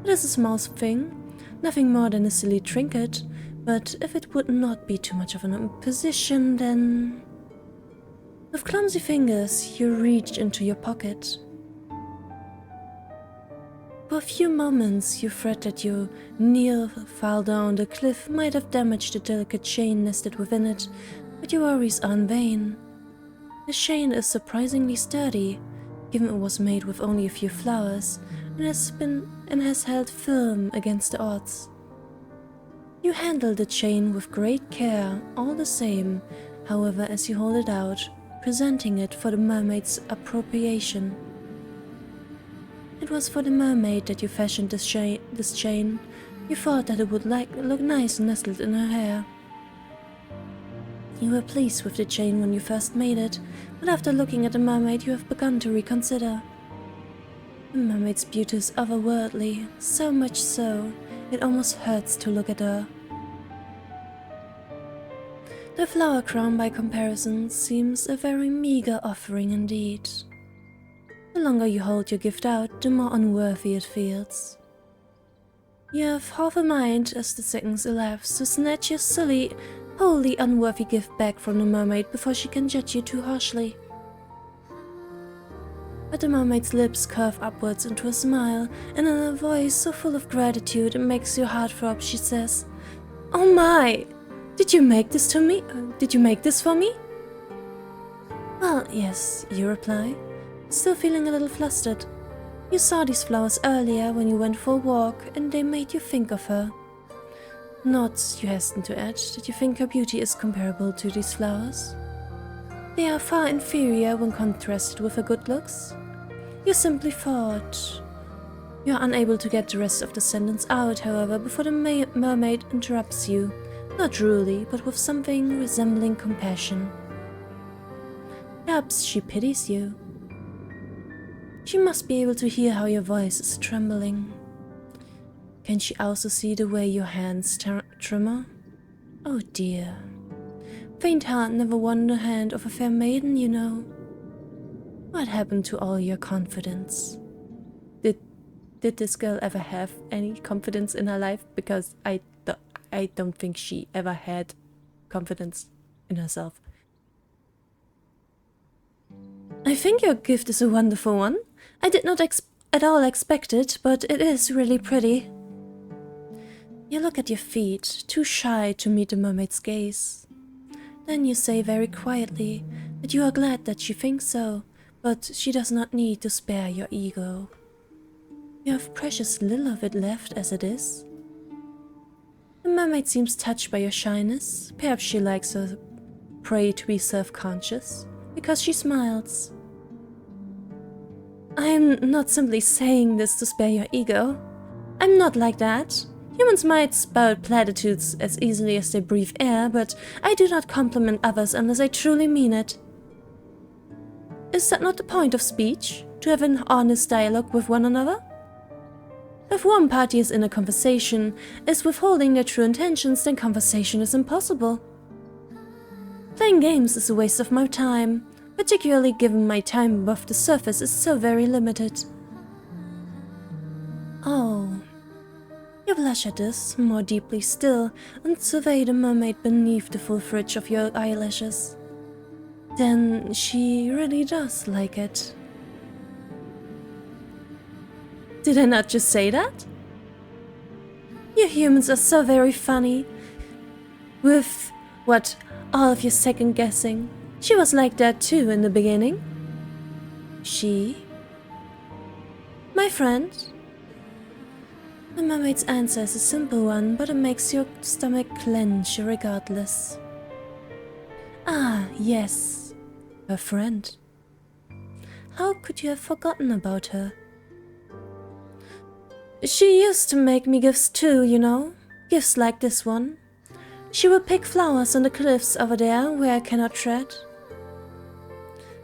It is a small thing, nothing more than a silly trinket, but if it would not be too much of an imposition, then... With clumsy fingers, you reach into your pocket. For a few moments, you fret that your near fall down the cliff might have damaged the delicate chain nested within it, but your worries are in vain. The chain is surprisingly sturdy, given it was made with only a few flowers, and has held firm against the odds. You handle the chain with great care, all the same, however, as you hold it out, presenting it for the mermaid's appropriation. It was for the mermaid that you fashioned this chain. You thought that it would look nice nestled in her hair. You were pleased with the chain when you first made it, but after looking at the mermaid you have begun to reconsider. The mermaid's beauty is otherworldly, so much so, it almost hurts to look at her. The flower crown, by comparison, seems a very meager offering indeed. The longer you hold your gift out, the more unworthy it feels. You have half a mind, as the seconds elapse, to snatch your silly, wholly unworthy gift back from the mermaid before she can judge you too harshly. But the mermaid's lips curve upwards into a smile, and in a voice so full of gratitude it makes your heart throb, she says, "Oh my! Did you make this to me? Did you make this for me?" "Well, yes," you reply, still feeling a little flustered. "You saw these flowers earlier when you went for a walk, and they made you think of her. Not," you hasten to add, "that you think her beauty is comparable to these flowers. They are far inferior when contrasted with her good looks. You simply thought..." You are unable to get the rest of the sentence out, however, before the mermaid interrupts you, not rudely, but with something resembling compassion. Perhaps she pities you. She must be able to hear how your voice is trembling. Can she also see the way your hands tremor? Oh dear. Faint heart never won the hand of a fair maiden, you know. What happened to all your confidence? Did this girl ever have any confidence in her life? Because I don't think she ever had confidence in herself. "I think your gift is a wonderful one. I did not at all expect it, but it is really pretty." You look at your feet, too shy to meet the mermaid's gaze. Then you say very quietly that you are glad that she thinks so, but she does not need to spare your ego. You have precious little of it left as it is. The mermaid seems touched by your shyness. Perhaps she likes her prey to be self-conscious, because she smiles. "I'm not simply saying this to spare your ego. I'm not like that. Humans might spout platitudes as easily as they breathe air, but I do not compliment others unless I truly mean it. Is that not the point of speech? To have an honest dialogue with one another? If one party is in a conversation, is withholding their true intentions, then conversation is impossible. Playing games is a waste of my time, particularly given my time above the surface is so very limited." Oh. You blush at this, more deeply still, and survey the mermaid beneath the full fringe of your eyelashes. Then she really does like it. Did I not just say that? You humans are so very funny. With, what, all of your second guessing. She was like that too in the beginning. She? My friend? The mermaid's answer is a simple one, but it makes your stomach clench regardless. Ah, yes, her friend. How could you have forgotten about her? She used to make me gifts too, you know. Gifts like this one. She would pick flowers on the cliffs over there where I cannot tread.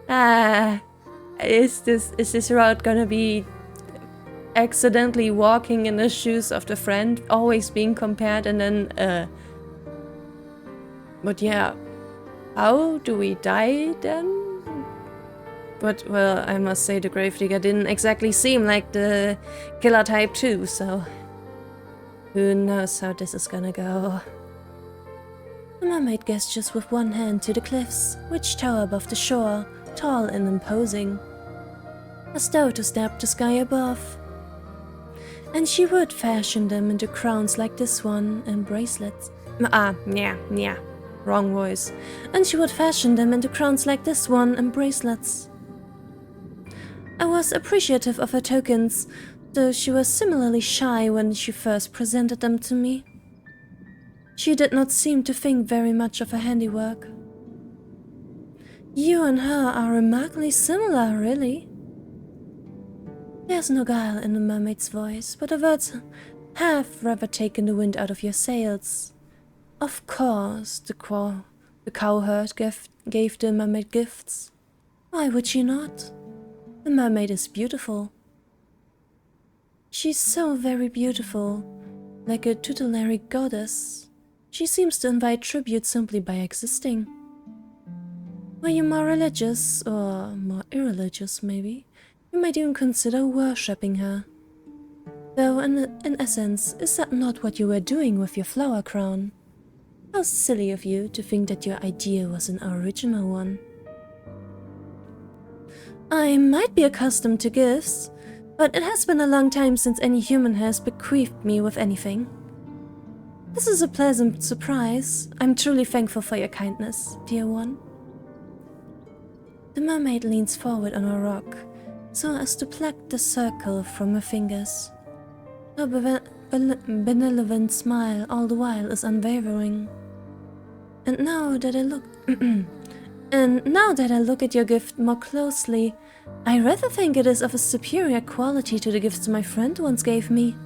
Is this route gonna be accidentally walking in the shoes of the friend, always being compared, and then but yeah, how do we die then? But well, I must say the gravedigger didn't exactly seem like the killer type too, so who knows how this is gonna go. The mermaid gestures with one hand to the cliffs, which tower above the shore, tall and imposing, as though to snap the sky above. And she would fashion them into crowns like this one and bracelets. Yeah, wrong voice. And she would fashion them into crowns like this one and bracelets. I was appreciative of her tokens, though she was similarly shy when she first presented them to me. She did not seem to think very much of her handiwork. You and her are remarkably similar, really. There's no guile in the mermaid's voice, but the words have rather taken the wind out of your sails. Of course, the cowherd gave the mermaid gifts. Why would she not? The mermaid is beautiful. She's so very beautiful, like a tutelary goddess. She seems to invite tribute simply by existing. Were you more religious, or more irreligious maybe, you might even consider worshipping her. Though in essence, is that not what you were doing with your flower crown? How silly of you to think that your idea was an original one. I might be accustomed to gifts, but it has been a long time since any human has bequeathed me with anything. This is a pleasant surprise. I'm truly thankful for your kindness, dear one. The mermaid leans forward on a rock, so as to pluck the circle from her fingers. Her benevolent smile all the while is unwavering. And now that I look at your gift more closely, I rather think it is of a superior quality to the gifts my friend once gave me.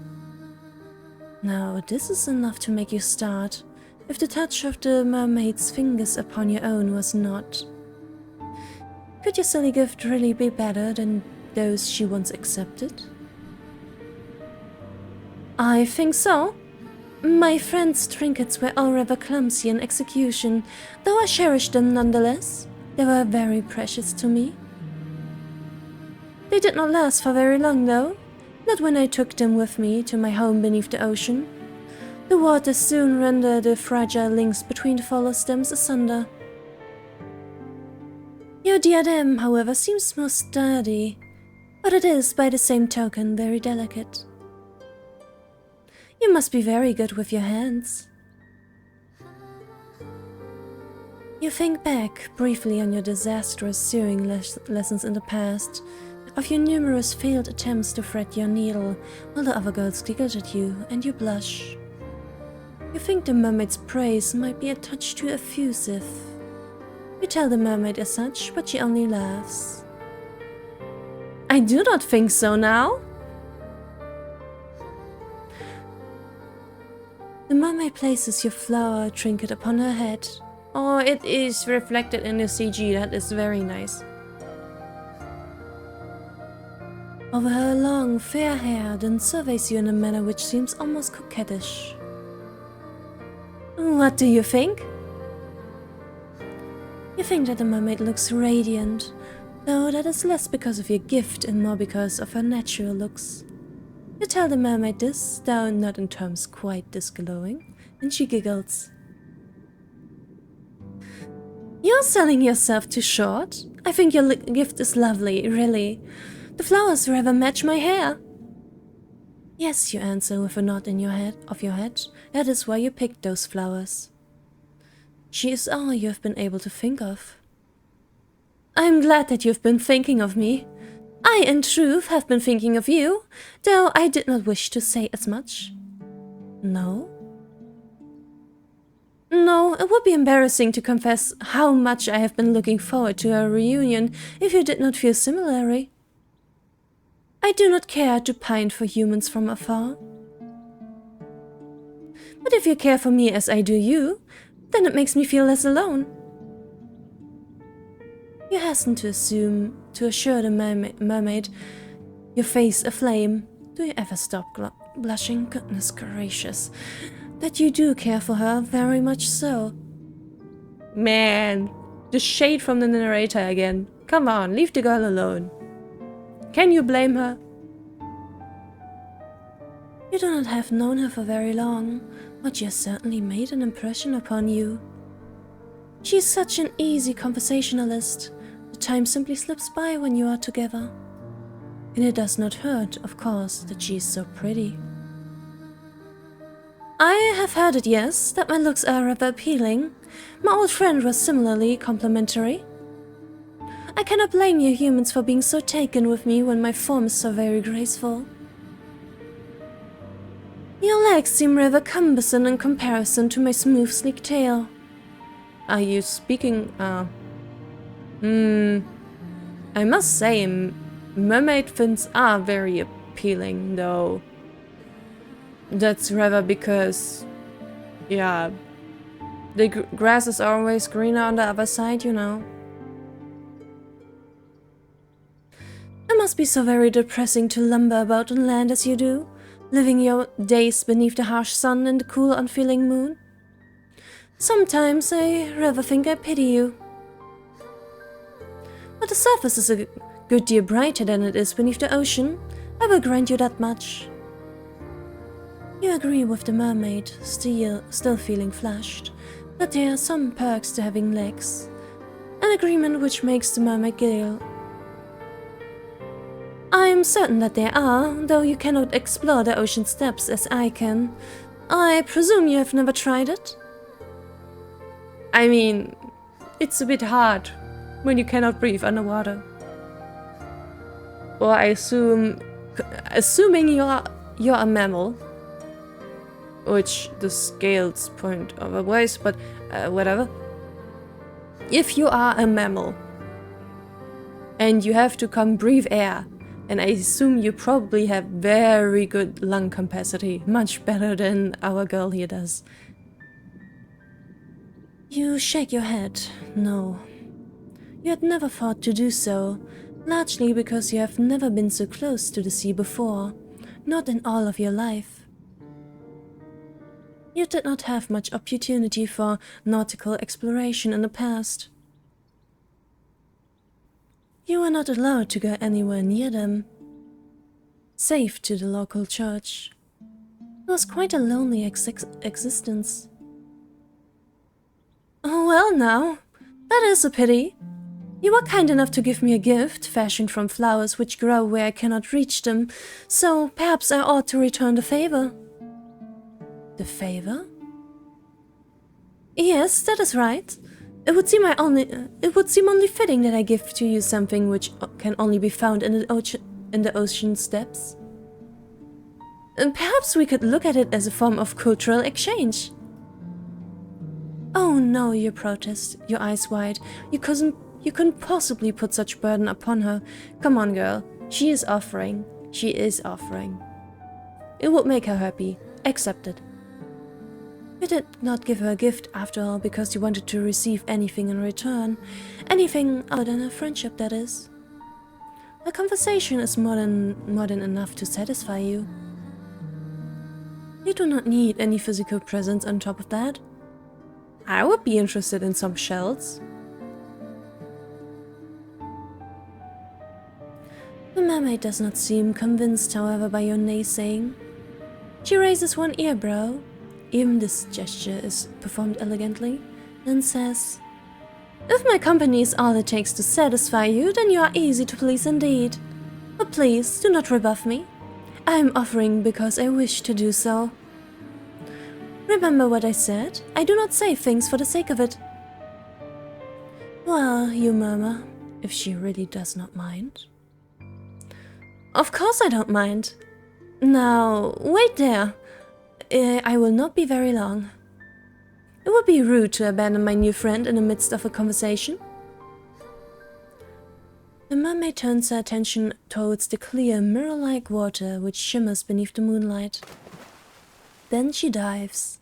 Now, this is enough to make you start, if the touch of the mermaid's fingers upon your own was not. Could your silly gift really be better than those she once accepted? I think so. My friend's trinkets were all rather clumsy in execution, though I cherished them nonetheless. They were very precious to me. They did not last for very long, though. Not when I took them with me to my home beneath the ocean. The water soon rendered the fragile links between the fallow stems asunder. Your diadem, however, seems more sturdy, but it is, by the same token, very delicate. You must be very good with your hands. You think back briefly on your disastrous sewing lessons in the past, of your numerous failed attempts to thread your needle, while the other girls giggled at you, and you blush. You think the mermaid's praise might be a touch too effusive. You tell the mermaid as such, but she only laughs. I do not think so now. The mermaid places your flower trinket upon her head. Oh, it is reflected in the CG, that is very nice. Over her long, fair hair, then surveys you in a manner which seems almost coquettish. What do you think? You think that the mermaid looks radiant, though that is less because of your gift and more because of her natural looks. You tell the mermaid this, though not in terms quite this glowing, and she giggles. You're selling yourself too short. I think your gift is lovely, really. The flowers rather match my hair. Yes, you answer with a nod in your head. That is why you picked those flowers. She is all you have been able to think of. I'm glad that you've been thinking of me. I, in truth, have been thinking of you, though I did not wish to say as much. No? No, it would be embarrassing to confess how much I have been looking forward to our reunion if you did not feel similarly. I do not care to pine for humans from afar. But if you care for me as I do you, then it makes me feel less alone. You hasten to assure the mermaid, your face aflame. Do you ever stop blushing? Goodness gracious. That you do care for her, very much so. Man, the shade from the narrator again. Come on, leave the girl alone. Can you blame her? You do not have known her for very long, but she has certainly made an impression upon you. She is such an easy conversationalist. The time simply slips by when you are together. And it does not hurt, of course, that she is so pretty. I have heard it, yes, that my looks are rather appealing. My old friend was similarly complimentary. I cannot blame you humans for being so taken with me when my form is so very graceful. Your legs seem rather cumbersome in comparison to my smooth, sleek tail. Are you speaking, I must say, mermaid fins are very appealing, though. That's rather because, yeah, the grass is always greener on the other side, you know. It must be so very depressing to lumber about on land as you do, living your days beneath the harsh sun and the cool, unfeeling moon. Sometimes I rather think I pity you. But the surface is a good deal brighter than it is beneath the ocean. I will grant you that much. You agree with the mermaid, still feeling flushed, that there are some perks to having legs. An agreement which makes the mermaid giggle. I'm certain that there are, though you cannot explore the ocean's depths as I can. I presume you have never tried it? I mean, it's a bit hard when you cannot breathe underwater. Or assuming you're a mammal, which the scales point otherwise, but whatever. If you are a mammal and you have to come breathe air, and I assume you probably have very good lung capacity, much better than our girl here does. You shake your head. No. You had never thought to do so, largely because you have never been so close to the sea before, not in all of your life. You did not have much opportunity for nautical exploration in the past. You were not allowed to go anywhere near them, save to the local church. It was quite a lonely existence. Oh, well now, that is a pity. You were kind enough to give me a gift, fashioned from flowers which grow where I cannot reach them, so perhaps I ought to return the favor. The favor? Yes, that is right. It would seem only fitting that I give to you something which can only be found in the ocean's depths. And perhaps we could look at it as a form of cultural exchange. Oh no, you protest, your eyes wide. You couldn't possibly put such burden upon her. Come on, girl. She is offering. She is offering. It would make her happy. Accept it. You did not give her a gift, after all, because you wanted to receive anything in return. Anything other than a friendship, that is. A conversation is more than enough to satisfy you. You do not need any physical presence on top of that. I would be interested in some shells. The mermaid does not seem convinced, however, by your naysaying. She raises one eyebrow, even this gesture is performed elegantly, then says, "If my company is all it takes to satisfy you, then you are easy to please indeed. But please, do not rebuff me. I am offering because I wish to do so. Remember what I said? I do not say things for the sake of it." Well, you murmur, if she really does not mind. Of course I don't mind. Now, wait there. I will not be very long. It would be rude to abandon my new friend in the midst of a conversation. The mermaid turns her attention towards the clear, mirror-like water which shimmers beneath the moonlight. Then she dives.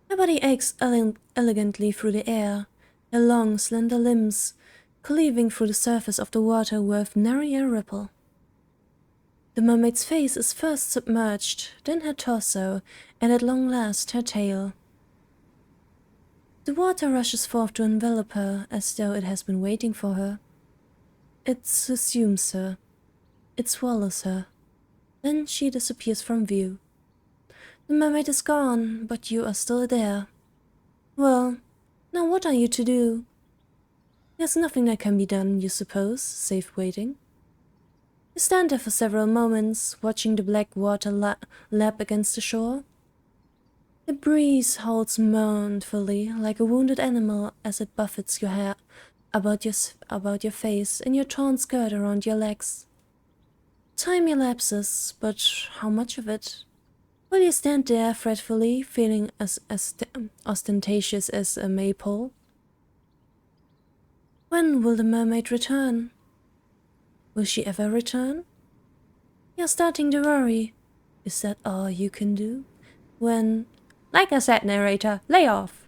Her body aches elegantly through the air, her long, slender limbs cleaving through the surface of the water with nary a ripple. The mermaid's face is first submerged, then her torso, and at long last her tail. The water rushes forth to envelop her, as though it has been waiting for her. It subsumes her. It swallows her. Then she disappears from view. The mermaid is gone, but you are still there. Well, now what are you to do? There's nothing that can be done, you suppose, save waiting. You stand there for several moments, watching the black water lap against the shore. The breeze howls mournfully, like a wounded animal, as it buffets your hair about your face and your torn skirt around your legs. Time elapses, but how much of it? Will you stand there fretfully, feeling as ostentatious as a maypole? When will the mermaid return? Will she ever return? You're starting to worry. Is that all you can do? When... Like I said, narrator, lay off!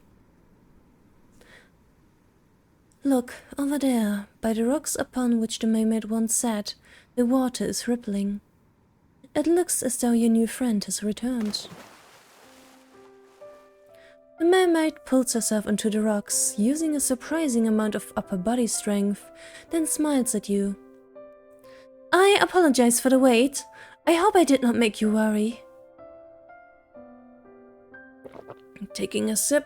Look, over there, by the rocks upon which the mermaid once sat, the water is rippling. It looks as though your new friend has returned. The mermaid pulls herself onto the rocks, using a surprising amount of upper body strength, then smiles at you. I apologize for the wait. I hope I did not make you worry. Taking a sip.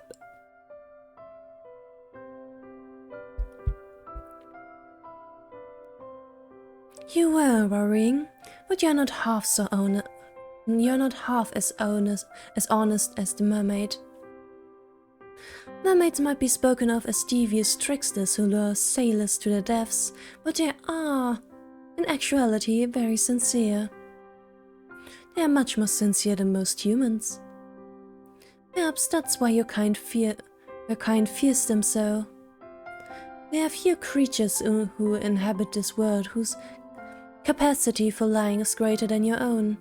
You were worrying, but you're not half as honest as the mermaid. Mermaids might be spoken of as devious tricksters who lure sailors to their deaths, but they are, in actuality, very sincere. They are much more sincere than most humans. Perhaps that's why your kind fears them so. There are few creatures who inhabit this world whose capacity for lying is greater than your own.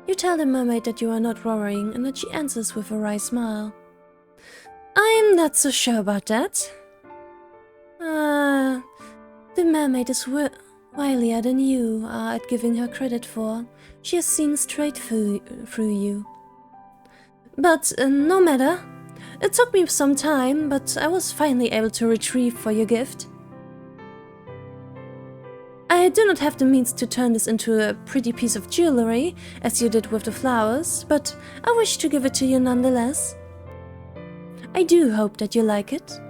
You tell the mermaid that you are not worrying and that she answers with a wry smile. I'm not so sure about that. The mermaid is wilier than you are at giving her credit for. She has seen straight through you. But no matter. It took me some time, but I was finally able to retrieve for your gift. I do not have the means to turn this into a pretty piece of jewelry, as you did with the flowers, but I wish to give it to you nonetheless. I do hope that you like it.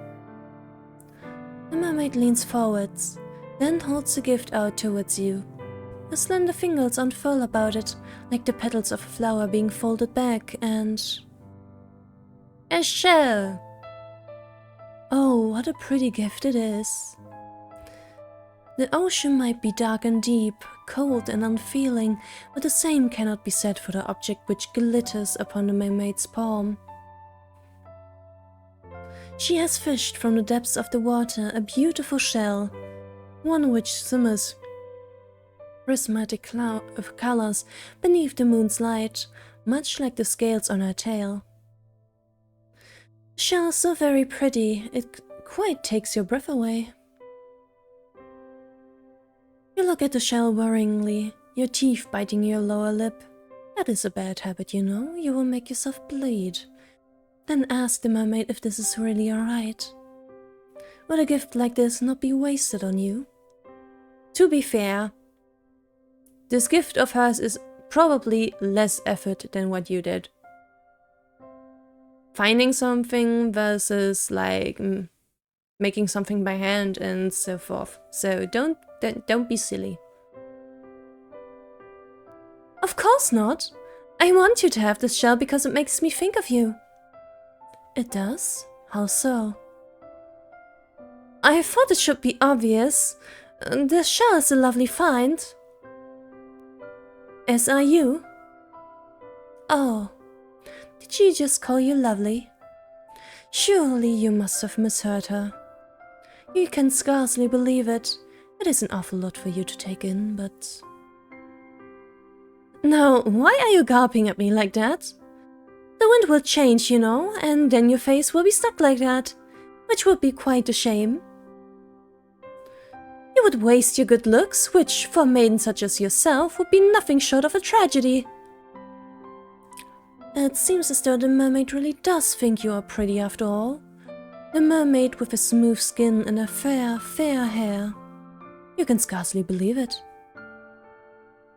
The mermaid leans forwards, then holds the gift out towards you. Her slender fingers unfurl about it, like the petals of a flower being folded back, and... a shell! Oh, what a pretty gift it is. The ocean might be dark and deep, cold and unfeeling, but the same cannot be said for the object which glitters upon the mermaid's palm. She has fished from the depths of the water a beautiful shell, one which shimmers prismatic colors beneath the moon's light, much like the scales on her tail. The shell is so very pretty, it quite takes your breath away. You look at the shell worryingly, your teeth biting your lower lip. That is a bad habit, you know, you will make yourself bleed. Then ask the mermaid if this is really alright. Would a gift like this not be wasted on you? To be fair, this gift of hers is probably less effort than what you did. Finding something versus like making something by hand and so forth. So don't be silly. Of course not. I want you to have this shell because it makes me think of you. It does? How so? I thought it should be obvious. The shell is a lovely find. As are you. Oh, did she just call you lovely? Surely you must have misheard her. You can scarcely believe it. It is an awful lot for you to take in, but... Now, why are you gawping at me like that? The wind will change, you know, and then your face will be stuck like that, which would be quite a shame. You would waste your good looks, which, for a maiden such as yourself, would be nothing short of a tragedy. It seems as though the mermaid really does think you are pretty after all. The mermaid with a smooth skin and a fair, fair hair. You can scarcely believe it.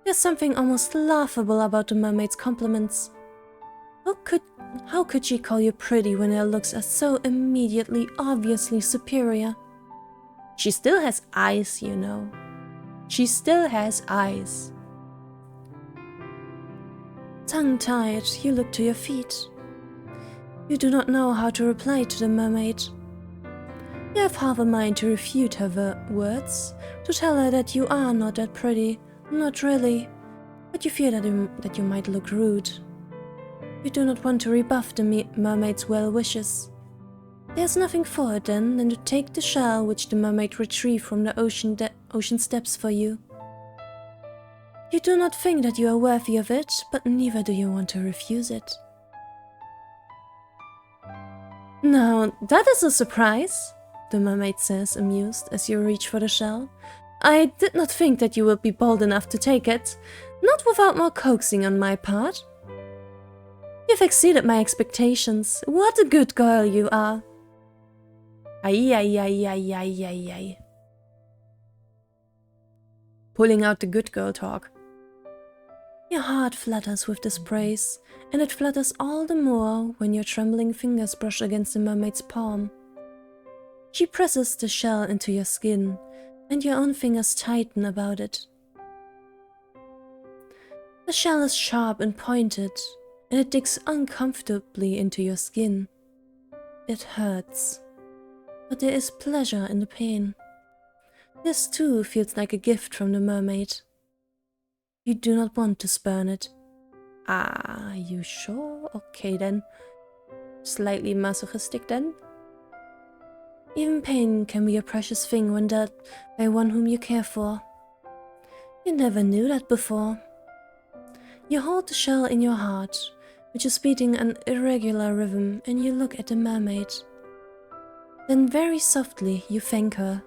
There's something almost laughable about the mermaid's compliments. How could she call you pretty when her looks are so immediately, obviously superior? She still has eyes, you know. She still has eyes. Tongue-tied, you look to your feet. You do not know how to reply to the mermaid. You have half a mind to refute her words, to tell her that you are not that pretty, not really, but you fear that you might look rude. You do not want to rebuff the mermaid's well wishes. There's nothing for it then than to take the shell which the mermaid retrieved from the ocean steps for you. You do not think that you are worthy of it, but neither do you want to refuse it. Now, that is a surprise, the mermaid says, amused, as you reach for the shell. I did not think that you would be bold enough to take it, not without more coaxing on my part. You've exceeded my expectations. What a good girl you are. Ay, ay, ay, ay, ay, ay, ay. Pulling out the good girl talk. Your heart flutters with this praise, and it flutters all the more when your trembling fingers brush against the mermaid's palm. She presses the shell into your skin, and your own fingers tighten about it. The shell is sharp and pointed, and it digs uncomfortably into your skin. It hurts, but there is pleasure in the pain. This too feels like a gift from the mermaid. You do not want to spurn it. Ah, you sure? Okay then. Slightly masochistic then? Even pain can be a precious thing when dealt by one whom you care for. You never knew that before. You hold the shell in your heart, which is beating an irregular rhythm, and you look at the mermaid. Then very softly you thank her.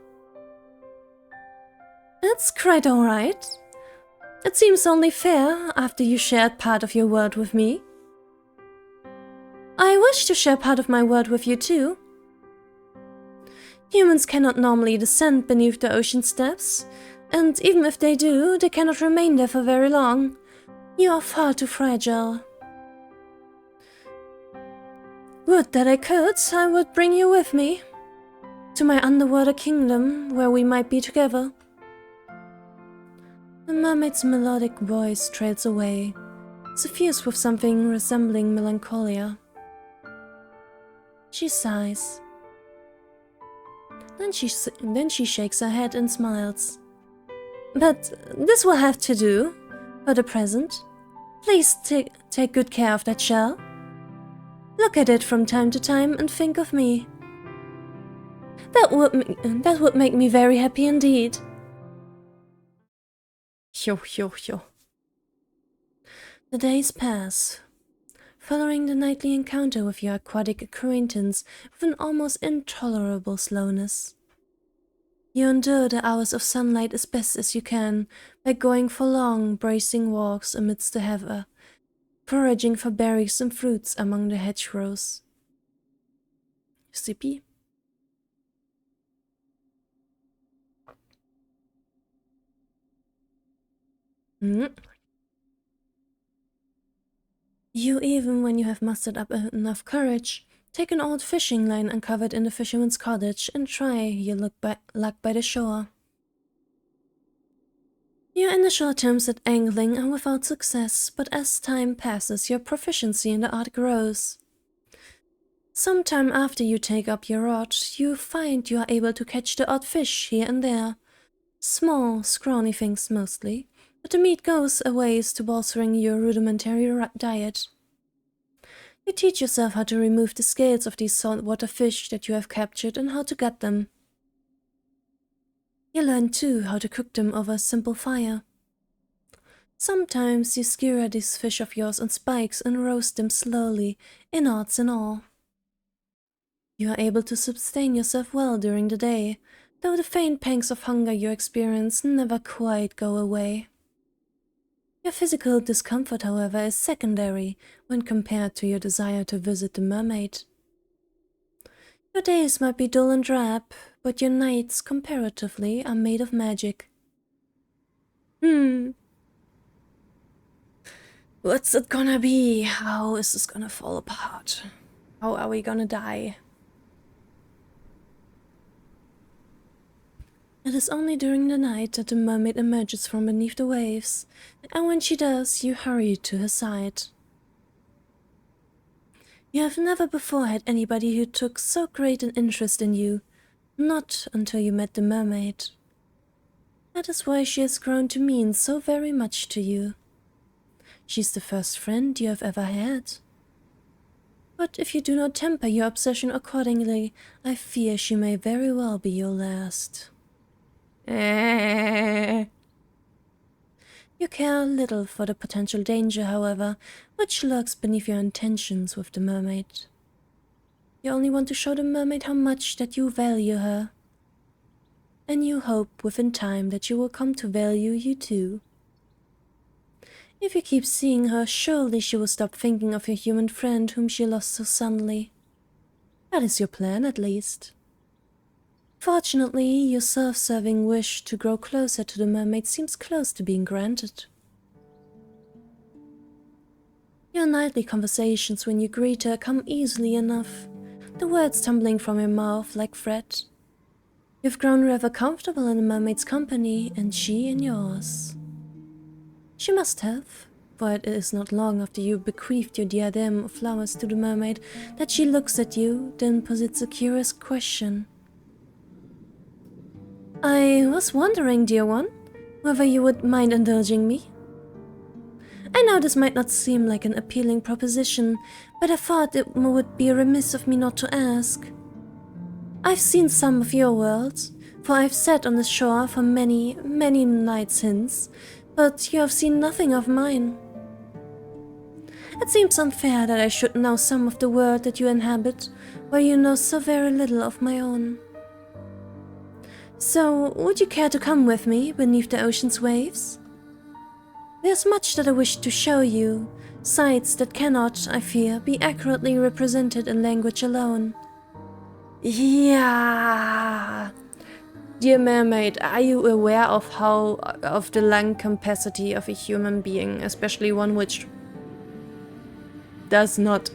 That's quite alright. It seems only fair after you shared part of your world with me. I wish to share part of my world with you too. Humans cannot normally descend beneath the ocean steps, and even if they do, they cannot remain there for very long. You are far too fragile. Would that I could, I would bring you with me. To my underwater kingdom, where we might be together. The mermaid's melodic voice trails away, suffused with something resembling melancholia. She sighs. Then she shakes her head and smiles. But this will have to do, for the present. Please take good care of that shell. Look at it from time to time and think of me. That would make me very happy indeed. The days pass, following the nightly encounter with your aquatic acquaintance with an almost intolerable slowness. You endure the hours of sunlight as best as you can by going for long, bracing walks amidst the heather, foraging for berries and fruits among the hedgerows. Sippy? You, even when you have mustered up enough courage, take an old fishing line uncovered in the fisherman's cottage and try your luck by the shore. Your initial attempts at angling are without success, but as time passes, your proficiency in the art grows. Some time after you take up your rod, you find you are able to catch the odd fish here and there. Small, scrawny things mostly, but the meat goes a ways to bolstering your rudimentary diet. You teach yourself how to remove the scales of these saltwater fish that you have captured and how to gut them. You learn too how to cook them over a simple fire. Sometimes you skewer these fish of yours on spikes and roast them slowly, innards and all. You are able to sustain yourself well during the day, though the faint pangs of hunger you experience never quite go away. Your physical discomfort, however, is secondary when compared to your desire to visit the mermaid. Your days might be dull and drab, but your nights, comparatively, are made of magic. What's it gonna be? How is this gonna fall apart? How are we gonna die? It is only during the night that the mermaid emerges from beneath the waves, and when she does, you hurry to her side. You have never before had anybody who took so great an interest in you, not until you met the mermaid. That is why she has grown to mean so very much to you. She's the first friend you have ever had. But if you do not temper your obsession accordingly, I fear she may very well be your last. You care little for the potential danger, however, which lurks beneath your intentions with the mermaid. You only want to show the mermaid how much that you value her. And you hope within time that she will come to value you too. If you keep seeing her, surely she will stop thinking of your human friend whom she lost so suddenly. That is your plan, at least. Fortunately, your self-serving wish to grow closer to the mermaid seems close to being granted. Your nightly conversations when you greet her come easily enough, the words tumbling from your mouth like thread. You've grown rather comfortable in the mermaid's company, and she in yours. She must have, for it is not long after you bequeathed your diadem of flowers to the mermaid that she looks at you, then posits a curious question. I was wondering, dear one, whether you would mind indulging me. I know this might not seem like an appealing proposition, but I thought it would be remiss of me not to ask. I've seen some of your world, for I've sat on the shore for many, many nights since, but you have seen nothing of mine. It seems unfair that I should know some of the world that you inhabit, while you know so very little of my own. So, would you care to come with me beneath the ocean's waves? There's much that I wish to show you, sights that cannot, I fear, be accurately represented in language alone. Yeah. Dear mermaid, are you aware of the lung capacity of a human being, especially one which does not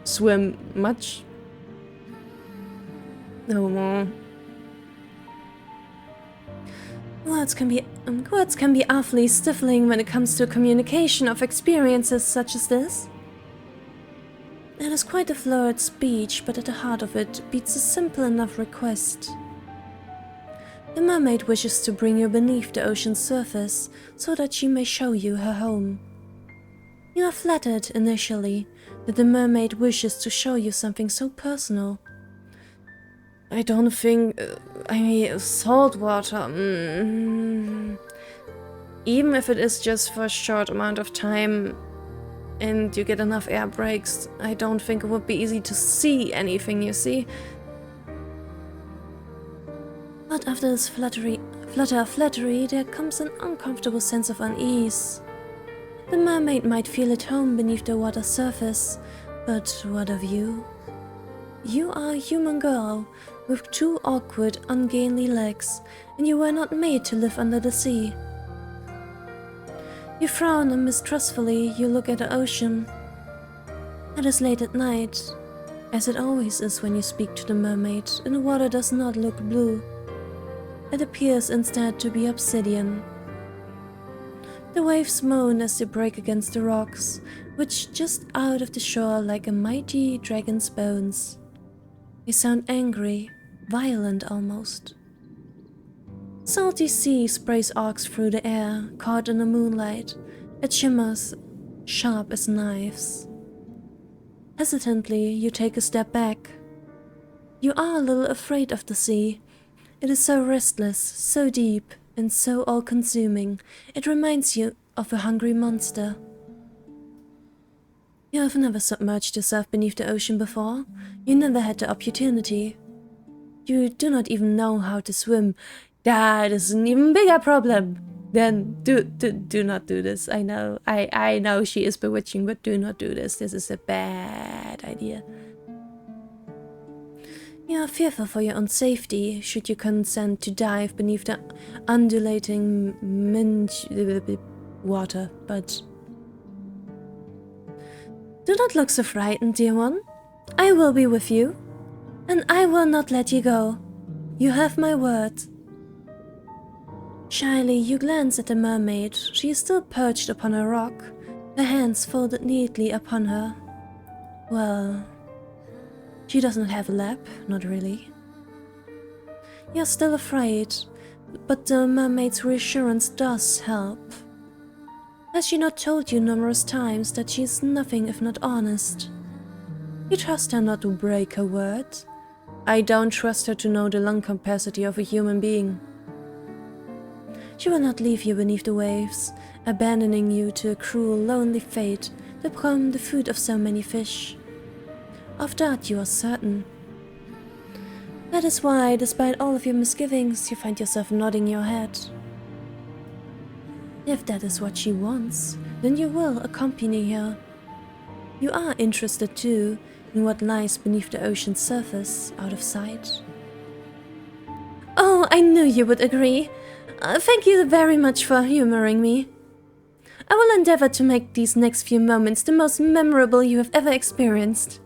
swim much? No. Words can be awfully stifling when it comes to communication of experiences such as this. It is quite a florid speech, but at the heart of it beats a simple enough request. The mermaid wishes to bring you beneath the ocean's surface so that she may show you her home. You are flattered initially that the mermaid wishes to show you something so personal. I don't think... salt water... Even if it is just for a short amount of time and you get enough air breaks, I don't think it would be easy to see anything, you see. But after this flutter of flattery, there comes an uncomfortable sense of unease. The mermaid might feel at home beneath the water's surface, but what of you? You are a human girl with two awkward, ungainly legs, and you were not made to live under the sea. You frown and mistrustfully you look at the ocean. It is late at night, as it always is when you speak to the mermaid, and the water does not look blue. It appears instead to be obsidian. The waves moan as they break against the rocks, which just out of the shore like a mighty dragon's bones. They sound angry, violent almost. Salty sea sprays arcs through the air, caught in the moonlight. It shimmers, sharp as knives. Hesitantly, you take a step back. You are a little afraid of the sea. It is so restless, so deep, and so all-consuming. It reminds you of a hungry monster. You have never submerged yourself beneath the ocean before. You never had the opportunity. You do not even know how to swim. That is an even bigger problem. Then do not do this. I know she is bewitching, but do not do this. This is a bad idea. You are fearful for your own safety should you consent to dive beneath the undulating water, but do not look so frightened, dear one. I will be with you, and I will not let you go. You have my word. Shyly, you glance at the mermaid. She is still perched upon a rock, her hands folded neatly upon her. Well, she does not have a lap, not really. You are still afraid, but the mermaid's reassurance does help. Has she not told you numerous times that she is nothing if not honest? You trust her not to break her word. I don't trust her to know the lung capacity of a human being. She will not leave you beneath the waves, abandoning you to a cruel, lonely fate to become the food of so many fish. Of that you are certain. That is why, despite all of your misgivings, you find yourself nodding your head. If that is what she wants, then you will accompany her. You are interested too in what lies beneath the ocean's surface, out of sight. Oh, I knew you would agree. Thank you very much for humoring me. I will endeavor to make these next few moments the most memorable you have ever experienced.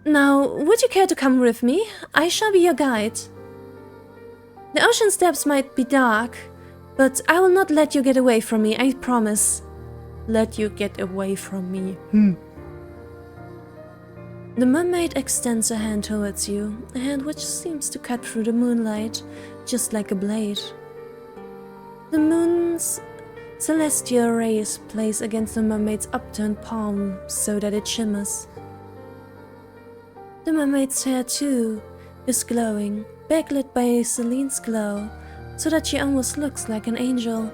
Now, would you care to come with me? I shall be your guide. The ocean's depths might be dark, but I will not let you get away from me, I promise. Let you get away from me. The mermaid extends a hand towards you, a hand which seems to cut through the moonlight, just like a blade. The moon's celestial rays plays against the mermaid's upturned palm so that it shimmers. The mermaid's hair, too, is glowing, backlit by Celine's glow, so that she almost looks like an angel.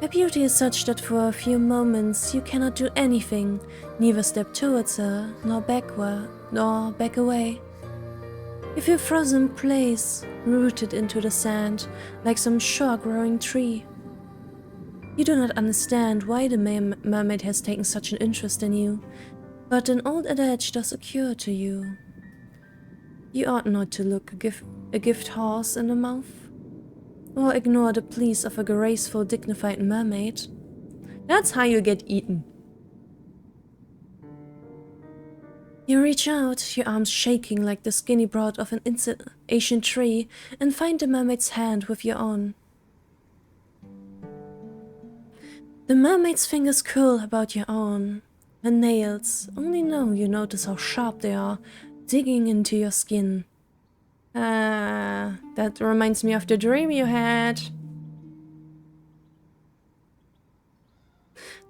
Her beauty is such that for a few moments you cannot do anything, neither step towards her, nor backward, nor back away. You feel frozen in place, rooted into the sand, like some shore-growing tree. You do not understand why the mermaid has taken such an interest in you, but an old adage does occur to you. You ought not to look a gift horse in the mouth, or ignore the pleas of a graceful, dignified mermaid. That's how you get eaten. You reach out, your arms shaking like the skinny broad of an ancient tree, and find the mermaid's hand with your own. The mermaid's fingers curl about your own. Her nails, only now you notice how sharp they are, digging into your skin. That reminds me of the dream you had.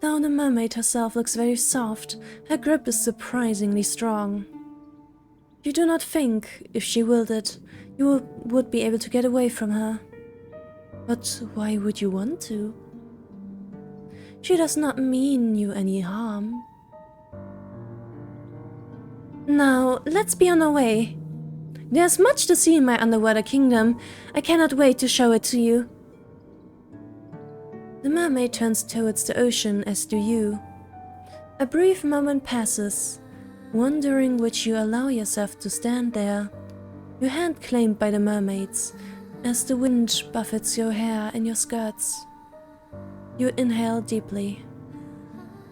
Though the mermaid herself looks very soft, her grip is surprisingly strong. You do not think, if she willed it, you would be able to get away from her. But why would you want to? She does not mean you any harm. Now, let's be on our way. There's much to see in my underwater kingdom. I cannot wait to show it to you. The mermaid turns towards the ocean, as do you. A brief moment passes, one during which you allow yourself to stand there, your hand claimed by the mermaid's, as the wind buffets your hair and your skirts. You inhale deeply.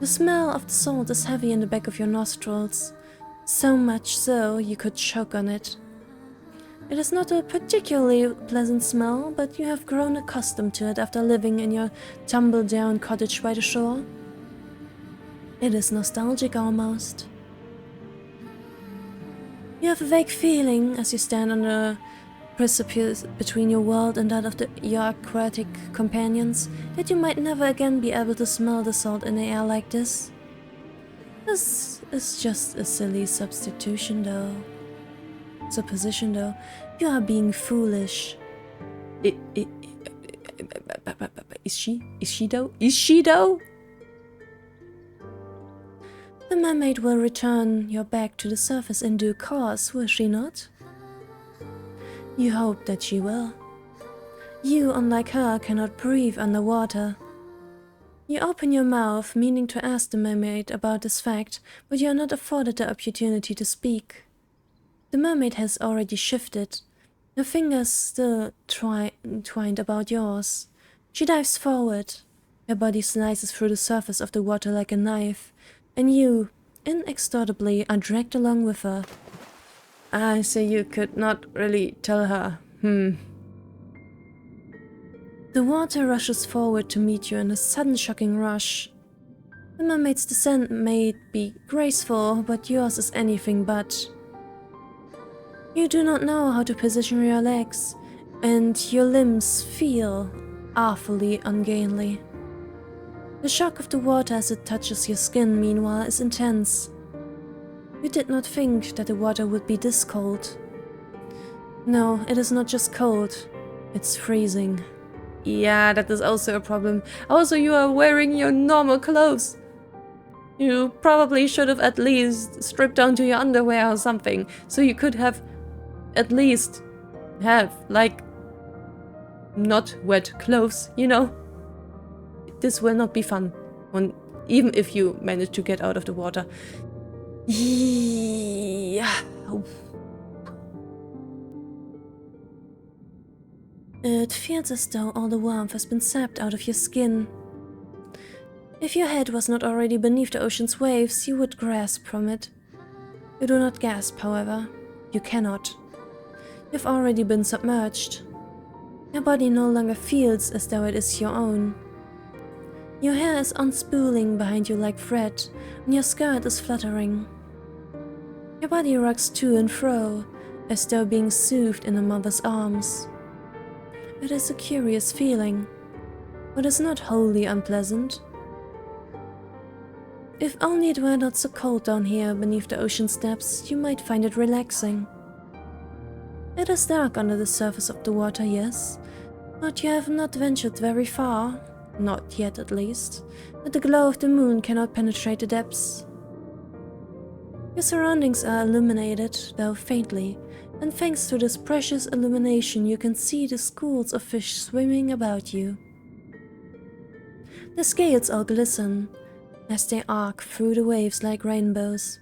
The smell of the salt is heavy in the back of your nostrils, so much so you could choke on it. It is not a particularly pleasant smell, but you have grown accustomed to it after living in your tumble-down cottage by the shore. It is nostalgic almost. You have a vague feeling as you stand on the precipice between your world and that of your aquatic companions that you might never again be able to smell the salt in the air like this. This is just a silly supposition though. You are being foolish. Is she though? The mermaid will return your back to the surface in due course, will she not? You hope that she will. You, unlike her, cannot breathe underwater. You open your mouth, meaning to ask the mermaid about this fact, but you are not afforded the opportunity to speak. The mermaid has already shifted, her fingers still twined about yours. She dives forward. Her body slices through the surface of the water like a knife, and you, inexorably, are dragged along with her. So you could not really tell her. The water rushes forward to meet you in a sudden shocking rush. The mermaid's descent may be graceful, but yours is anything but. You do not know how to position your legs, and your limbs feel awfully ungainly. The shock of the water as it touches your skin, meanwhile, is intense. You did not think that the water would be this cold. No, it is not just cold, it's freezing. Yeah, that is also a problem. Also, you are wearing your normal clothes. You probably should have at least stripped down to your underwear or something, so you could have at least like, not wet clothes, you know? This will not be fun, even if you manage to get out of the water. Yeah. It feels as though all the warmth has been sapped out of your skin. If your head was not already beneath the ocean's waves, you would grasp from it. You do not gasp, however. You cannot. You've already been submerged. Your body no longer feels as though it is your own. Your hair is unspooling behind you like thread, and your skirt is fluttering. Your body rocks to and fro, as though being soothed in a mother's arms. It is a curious feeling, but is not wholly unpleasant. If only it were not so cold down here beneath the ocean's depths, you might find it relaxing. It is dark under the surface of the water, yes, but you have not ventured very far, not yet at least, and the glow of the moon cannot penetrate the depths. Your surroundings are illuminated, though faintly, and thanks to this precious illumination you can see the schools of fish swimming about you. The scales all glisten, as they arc through the waves like rainbows.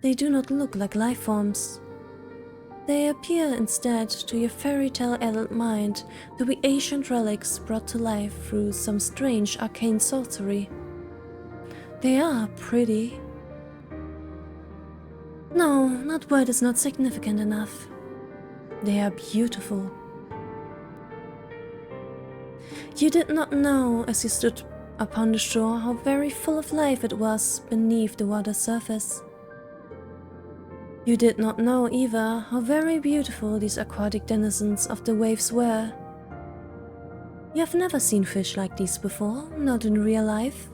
They do not look like life forms. They appear instead to your fairy tale-addled mind to be ancient relics brought to life through some strange arcane sorcery. They are pretty. No, that word is not significant enough. They are beautiful. You did not know, as you stood upon the shore, how very full of life it was beneath the water's surface. You did not know either how very beautiful these aquatic denizens of the waves were. You have never seen fish like these before, not in real life.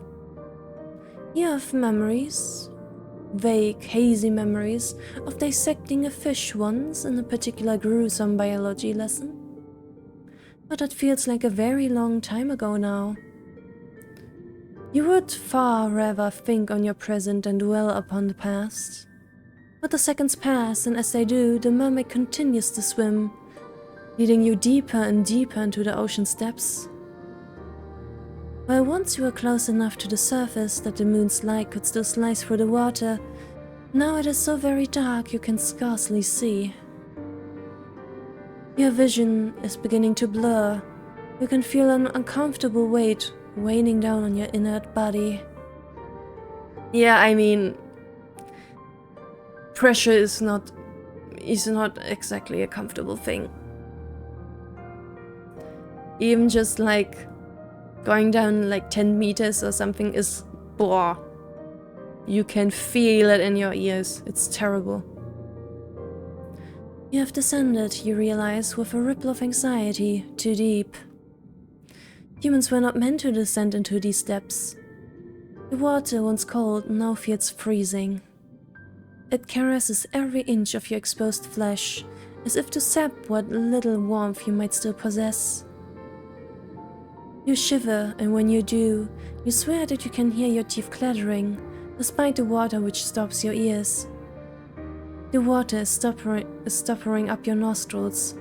You have memories, vague, hazy memories of dissecting a fish once in a particular gruesome biology lesson. But that feels like a very long time ago now. You would far rather think on your present than dwell upon the past. But the seconds pass, and as they do, the mermaid continues to swim, leading you deeper and deeper into the ocean's depths. While once you were close enough to the surface that the moon's light could still slice through the water, now it is so very dark you can scarcely see. Your vision is beginning to blur. You can feel an uncomfortable weight weighing down on your inert body. Yeah, I mean, pressure is not exactly a comfortable thing. Even just like going down like 10 meters or something is blah. You can feel it in your ears. It's terrible. You have descended, you realize, with a ripple of anxiety, too deep. Humans were not meant to descend into these depths. The water, once cold, now feels freezing. It caresses every inch of your exposed flesh, as if to sap what little warmth you might still possess. You shiver, and when you do, you swear that you can hear your teeth clattering, despite the water which stops your ears. The water is stopping up your nostrils.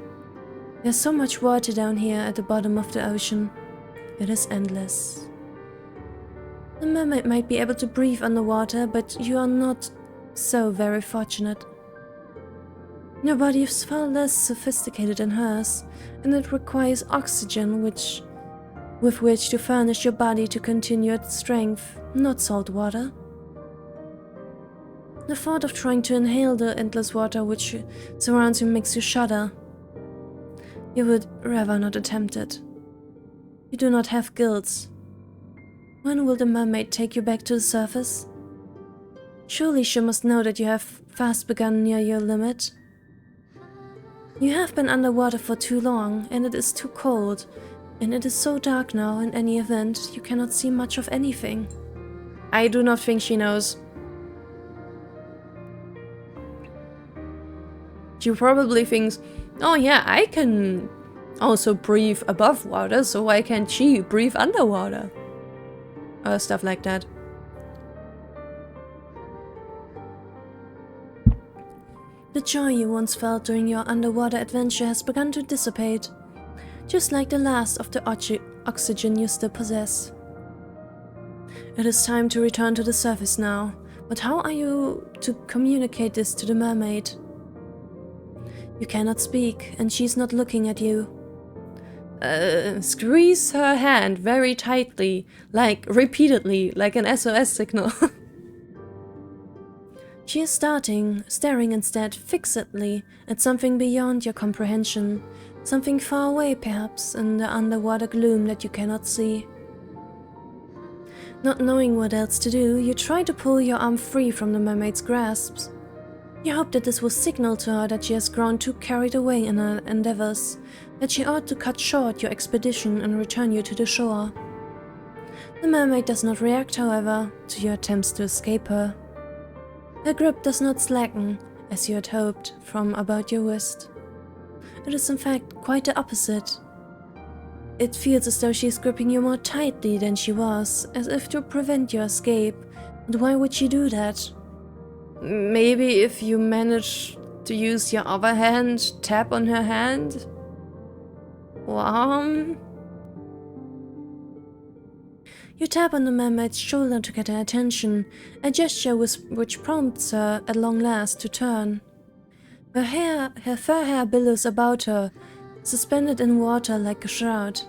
There's so much water down here at the bottom of the ocean. It is endless. The mermaid might be able to breathe underwater, but you are not so very fortunate. Your body is far less sophisticated than hers, and it requires oxygen with which to furnish your body to continue its strength, not salt water. The thought of trying to inhale the endless water which surrounds you makes you shudder. You would rather not attempt it. You do not have gills. When will the mermaid take you back to the surface? Surely she must know that you have fast begun near your limit. You have been underwater for too long, and it is too cold, and it is so dark now in any event, you cannot see much of anything. I do not think she knows. She probably thinks, oh yeah, I can also breathe above water, so why can't she breathe underwater? Or stuff like that. The joy you once felt during your underwater adventure has begun to dissipate, just like the last of the oxygen you still possess. It is time to return to the surface now, but how are you to communicate this to the mermaid? You cannot speak, and she's not looking at you. Squeeze her hand very tightly, repeatedly, like an SOS signal. She is staring instead fixedly at something beyond your comprehension, something far away perhaps in the underwater gloom that you cannot see. Not knowing what else to do, you try to pull your arm free from the mermaid's grasps. You hope that this will signal to her that she has grown too carried away in her endeavors, that she ought to cut short your expedition and return you to the shore. The mermaid does not react, however, to your attempts to escape her. Her grip does not slacken, as you had hoped, from about your wrist. It is in fact quite the opposite. It feels as though she is gripping you more tightly than she was, as if to prevent your escape. And why would she do that? Maybe if you manage to use your other hand, tap on her hand? Warm? You tap on the mermaid's shoulder to get her attention, a gesture which prompts her at long last to turn. Her fur hair billows about her, suspended in water like a shroud.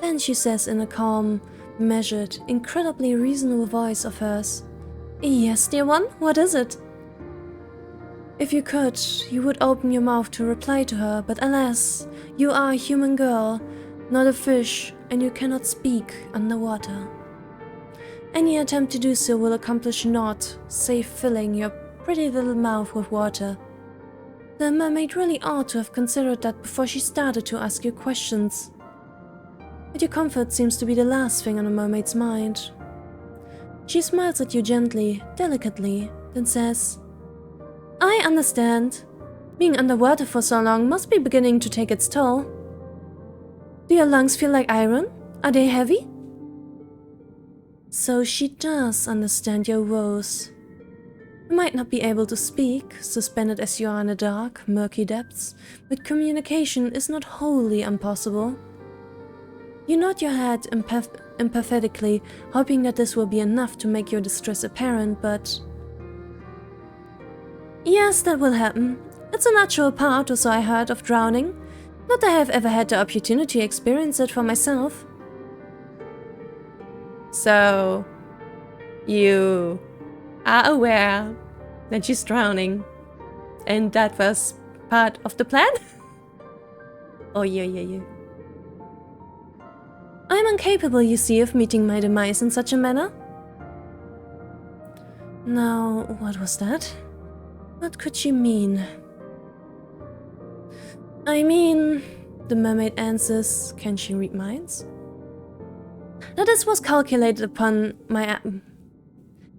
Then she says in a calm, measured, incredibly reasonable voice of hers, "Yes, dear one, what is it?" If you could, you would open your mouth to reply to her, but alas, you are a human girl, not a fish, and you cannot speak underwater. Any attempt to do so will accomplish naught, save filling your pretty little mouth with water. The mermaid really ought to have considered that before she started to ask you questions. But your comfort seems to be the last thing on a mermaid's mind. She smiles at you gently, delicately, then says, "I understand. Being underwater for so long must be beginning to take its toll. Do your lungs feel like iron? Are they heavy?" So she does understand your woes. You might not be able to speak, suspended as you are in the dark, murky depths, but communication is not wholly impossible. You nod your head empathetically, hoping that this will be enough to make your distress apparent, but... "Yes, that will happen. It's a natural part, or so I heard, of drowning. Not that I have ever had the opportunity to experience it for myself." So, you are aware that she's drowning, and that was part of the plan? Oh, yeah. I'm incapable, you see, of meeting my demise in such a manner. Now, what was that? What could she mean? "I mean," the mermaid answers, can she read minds? "That this was calculated upon my...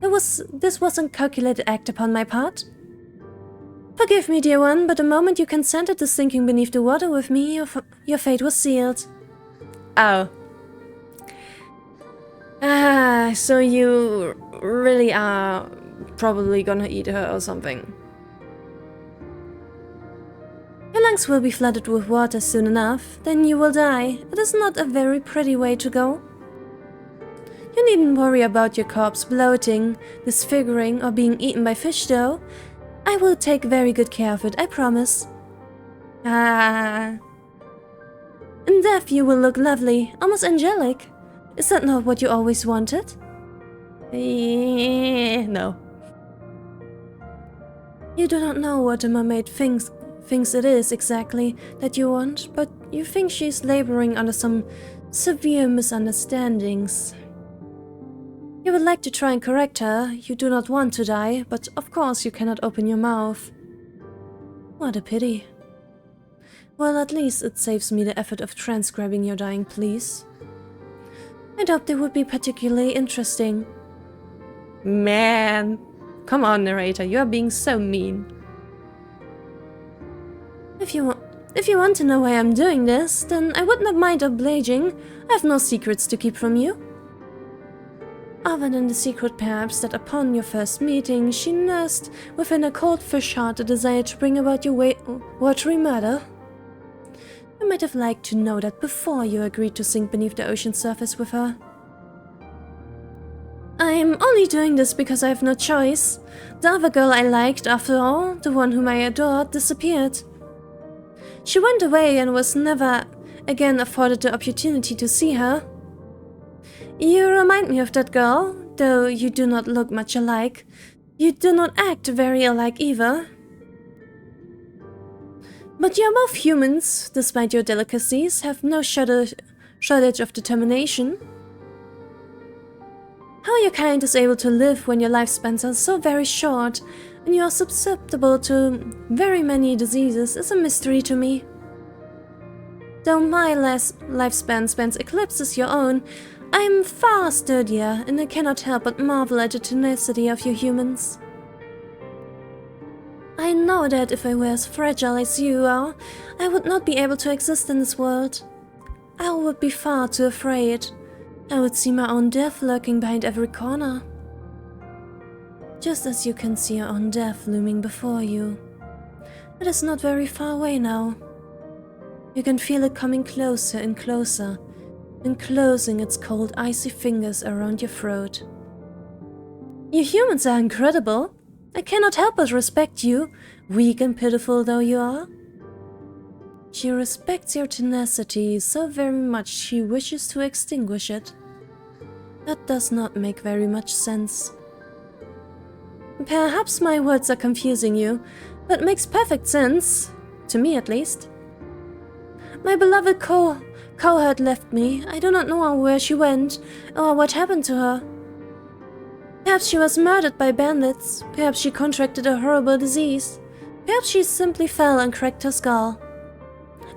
This wasn't calculated act upon my part. Forgive me, dear one, but the moment you consented to sinking beneath the water with me, your fate was sealed." Oh. Ah, so you really are probably gonna eat her or something. Your lungs will be flooded with water soon enough, then you will die. It is not a very pretty way to go. You needn't worry about your corpse bloating, disfiguring, or being eaten by fish though. I will take very good care of it, I promise. Ah. In death you will look lovely, almost angelic. Is that not what you always wanted? No. You do not know what a mermaid thinks it is exactly that you want, but you think she is laboring under some severe misunderstandings. You would like to try and correct her, you do not want to die, but of course you cannot open your mouth. What a pity. Well, at least it saves me the effort of transcribing your dying pleas. I doubt they would be particularly interesting. Man! Come on, narrator, you are being so mean. If you want to know why I'm doing this, then I would not mind obliging. I have no secrets to keep from you. Other than the secret perhaps that upon your first meeting she nursed within her cold fish heart a desire to bring about your watery murder. You might have liked to know that before you agreed to sink beneath the ocean surface with her. I'm only doing this because I have no choice. The other girl I liked, after all, the one whom I adored, disappeared. She went away and was never again afforded the opportunity to see her. You remind me of that girl, though you do not look much alike. You do not act very alike either. But you are both humans, despite your delicacies, have no shortage of determination. How your kind is able to live when your lifespans are so very short, and you are susceptible to very many diseases is a mystery to me. Though my lifespan spans eclipses your own, I am far sturdier, and I cannot help but marvel at the tenacity of you humans. I know that if I were as fragile as you are, I would not be able to exist in this world. I would be far too afraid. I would see my own death lurking behind every corner. Just as you can see your own death looming before you. It is not very far away now. You can feel it coming closer and closer, enclosing its cold, icy fingers around your throat. You humans are incredible. I cannot help but respect you, weak and pitiful though you are. She respects your tenacity so very much she wishes to extinguish it. That does not make very much sense. Perhaps my words are confusing you, but makes perfect sense, to me at least. My beloved cohort left me. I do not know where she went, or what happened to her. Perhaps she was murdered by bandits, perhaps she contracted a horrible disease, perhaps she simply fell and cracked her skull.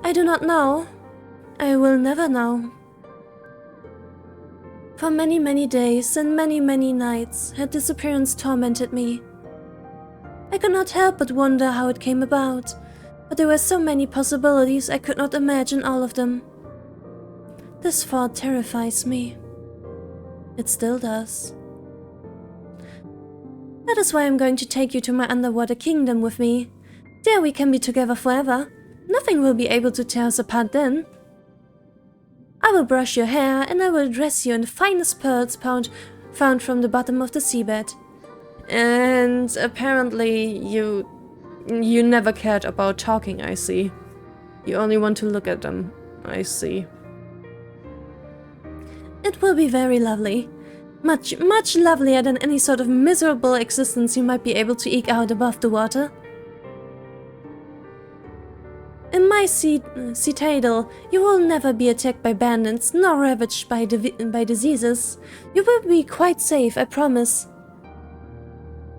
I do not know. I will never know. For many, many days and many, many nights, her disappearance tormented me. I could not help but wonder how it came about, but there were so many possibilities I could not imagine all of them. This thought terrifies me. It still does. That is why I'm going to take you to my underwater kingdom with me. There we can be together forever. Nothing will be able to tear us apart then. I will brush your hair and I will dress you in the finest pearls found from the bottom of the seabed. And apparently you never cared about talking, I see. You only want to look at them, I see. It will be very lovely. Much, much lovelier than any sort of miserable existence you might be able to eke out above the water. In my citadel, you will never be attacked by bandits, nor ravaged by diseases. You will be quite safe, I promise.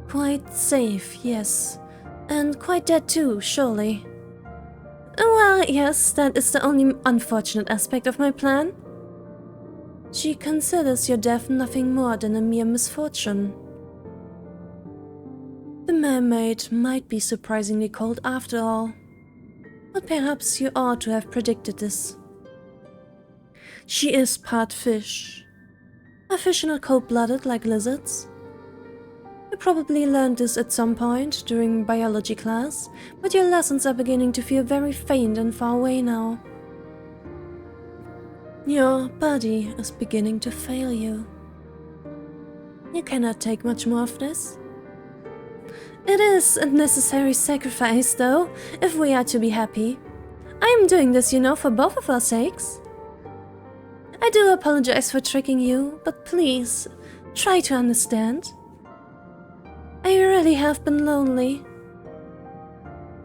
Quite safe, yes. And quite dead too, surely. Well, yes, that is the only unfortunate aspect of my plan. She considers your death nothing more than a mere misfortune. The mermaid might be surprisingly cold after all. But perhaps you ought to have predicted this. She is part fish. Are fish not cold-blooded like lizards? You probably learned this at some point during biology class, but your lessons are beginning to feel very faint and far away now. Your body is beginning to fail you. You cannot take much more of this. It is a necessary sacrifice, though, if we are to be happy. I am doing this, you know, for both of our sakes. I do apologize for tricking you, but please, try to understand. I really have been lonely.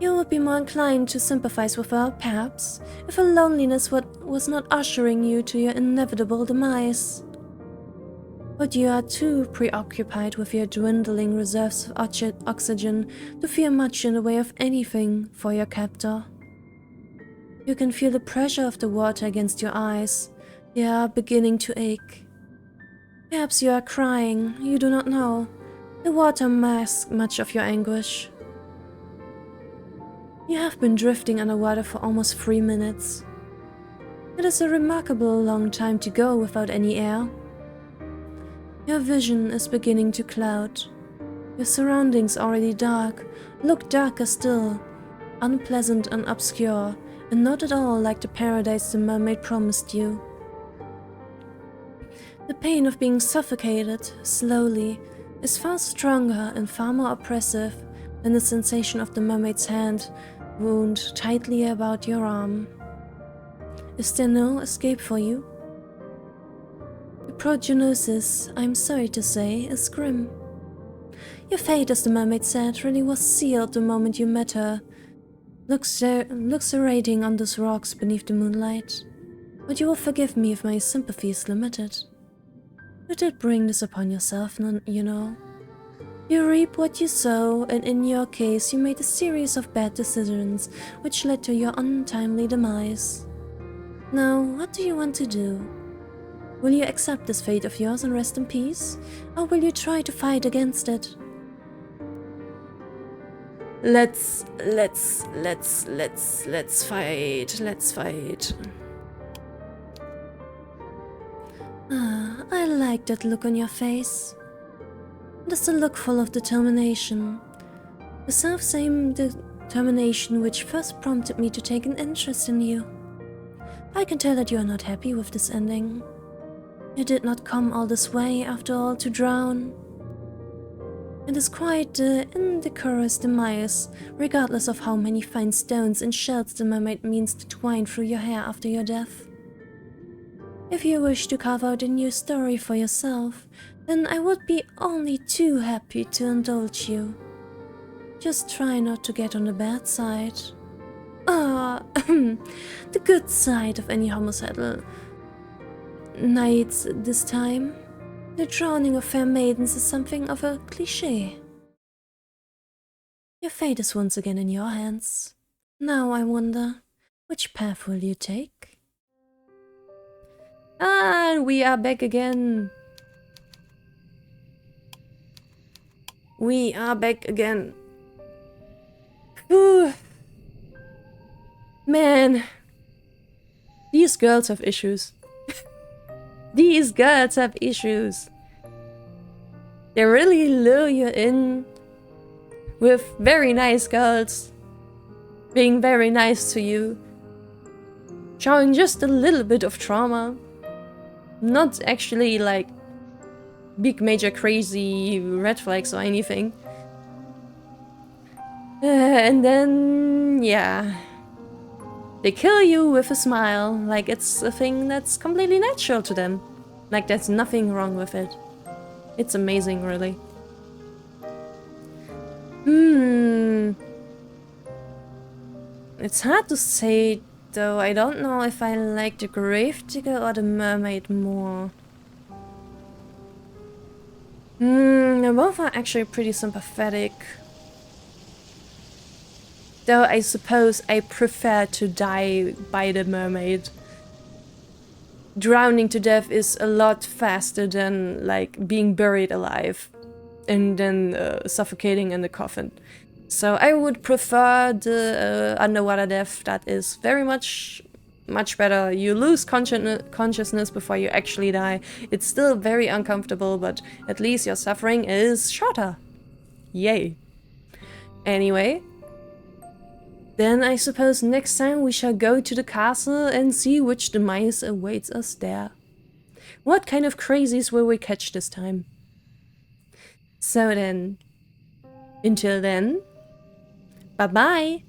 You would be more inclined to sympathize with her, perhaps, if her loneliness was not ushering you to your inevitable demise. But you are too preoccupied with your dwindling reserves of oxygen to fear much in the way of anything for your captor. You can feel the pressure of the water against your eyes. They are beginning to ache. Perhaps you are crying, you do not know. The water masks much of your anguish. You have been drifting underwater for almost 3 minutes. It is a remarkable long time to go without any air. Your vision is beginning to cloud. Your surroundings already dark, look darker still, unpleasant and obscure, and not at all like the paradise the mermaid promised you. The pain of being suffocated, slowly, is far stronger and far more oppressive than the sensation of the mermaid's hand wound tightly about your arm. Is there no escape for you? The prognosis, I'm sorry to say, is grim. Your fate, as the mermaid said, really was sealed the moment you met her, luxuriating on those rocks beneath the moonlight. But you will forgive me if my sympathy is limited. You did bring this upon yourself, you know. You reap what you sow, and in your case you made a series of bad decisions which led to your untimely demise. Now, what do you want to do? Will you accept this fate of yours and rest in peace, or will you try to fight against it? Let's fight. Ah, I like that look on your face. It is a look full of determination. The self-same determination which first prompted me to take an interest in you. I can tell that you are not happy with this ending. You did not come all this way, after all, to drown. It is quite the indecorous demise, regardless of how many fine stones and shells the mermaid means to twine through your hair after your death. If you wish to carve out a new story for yourself, then I would be only too happy to indulge you. Just try not to get on the bad side. The good side of any homicidal night this time. The drowning of fair maidens is something of a cliché. Your fate is once again in your hands. Now I wonder, which path will you take? And we are back again. We are back again. Ooh. Man, these girls have issues. These girls have issues. They really lure you in with very nice girls being very nice to you, showing just a little bit of trauma, not actually like big major crazy red flags or anything. And then, yeah, they kill you with a smile, like it's a thing that's completely natural to them. Like there's nothing wrong with it. It's amazing, really. It's hard to say, though. I don't know if I like the gravedigger or the mermaid more. Both are actually pretty sympathetic. Though I suppose I prefer to die by the mermaid. Drowning to death is a lot faster than like being buried alive and then suffocating in the coffin. So I would prefer the underwater death. That is very much better. You lose consciousness before you actually die. It's still very uncomfortable, but at least your suffering is shorter. Yay. Anyway, then I suppose next time we shall go to the castle and see which demise awaits us there. What kind of crazies will we catch this time? So then, until then, bye-bye!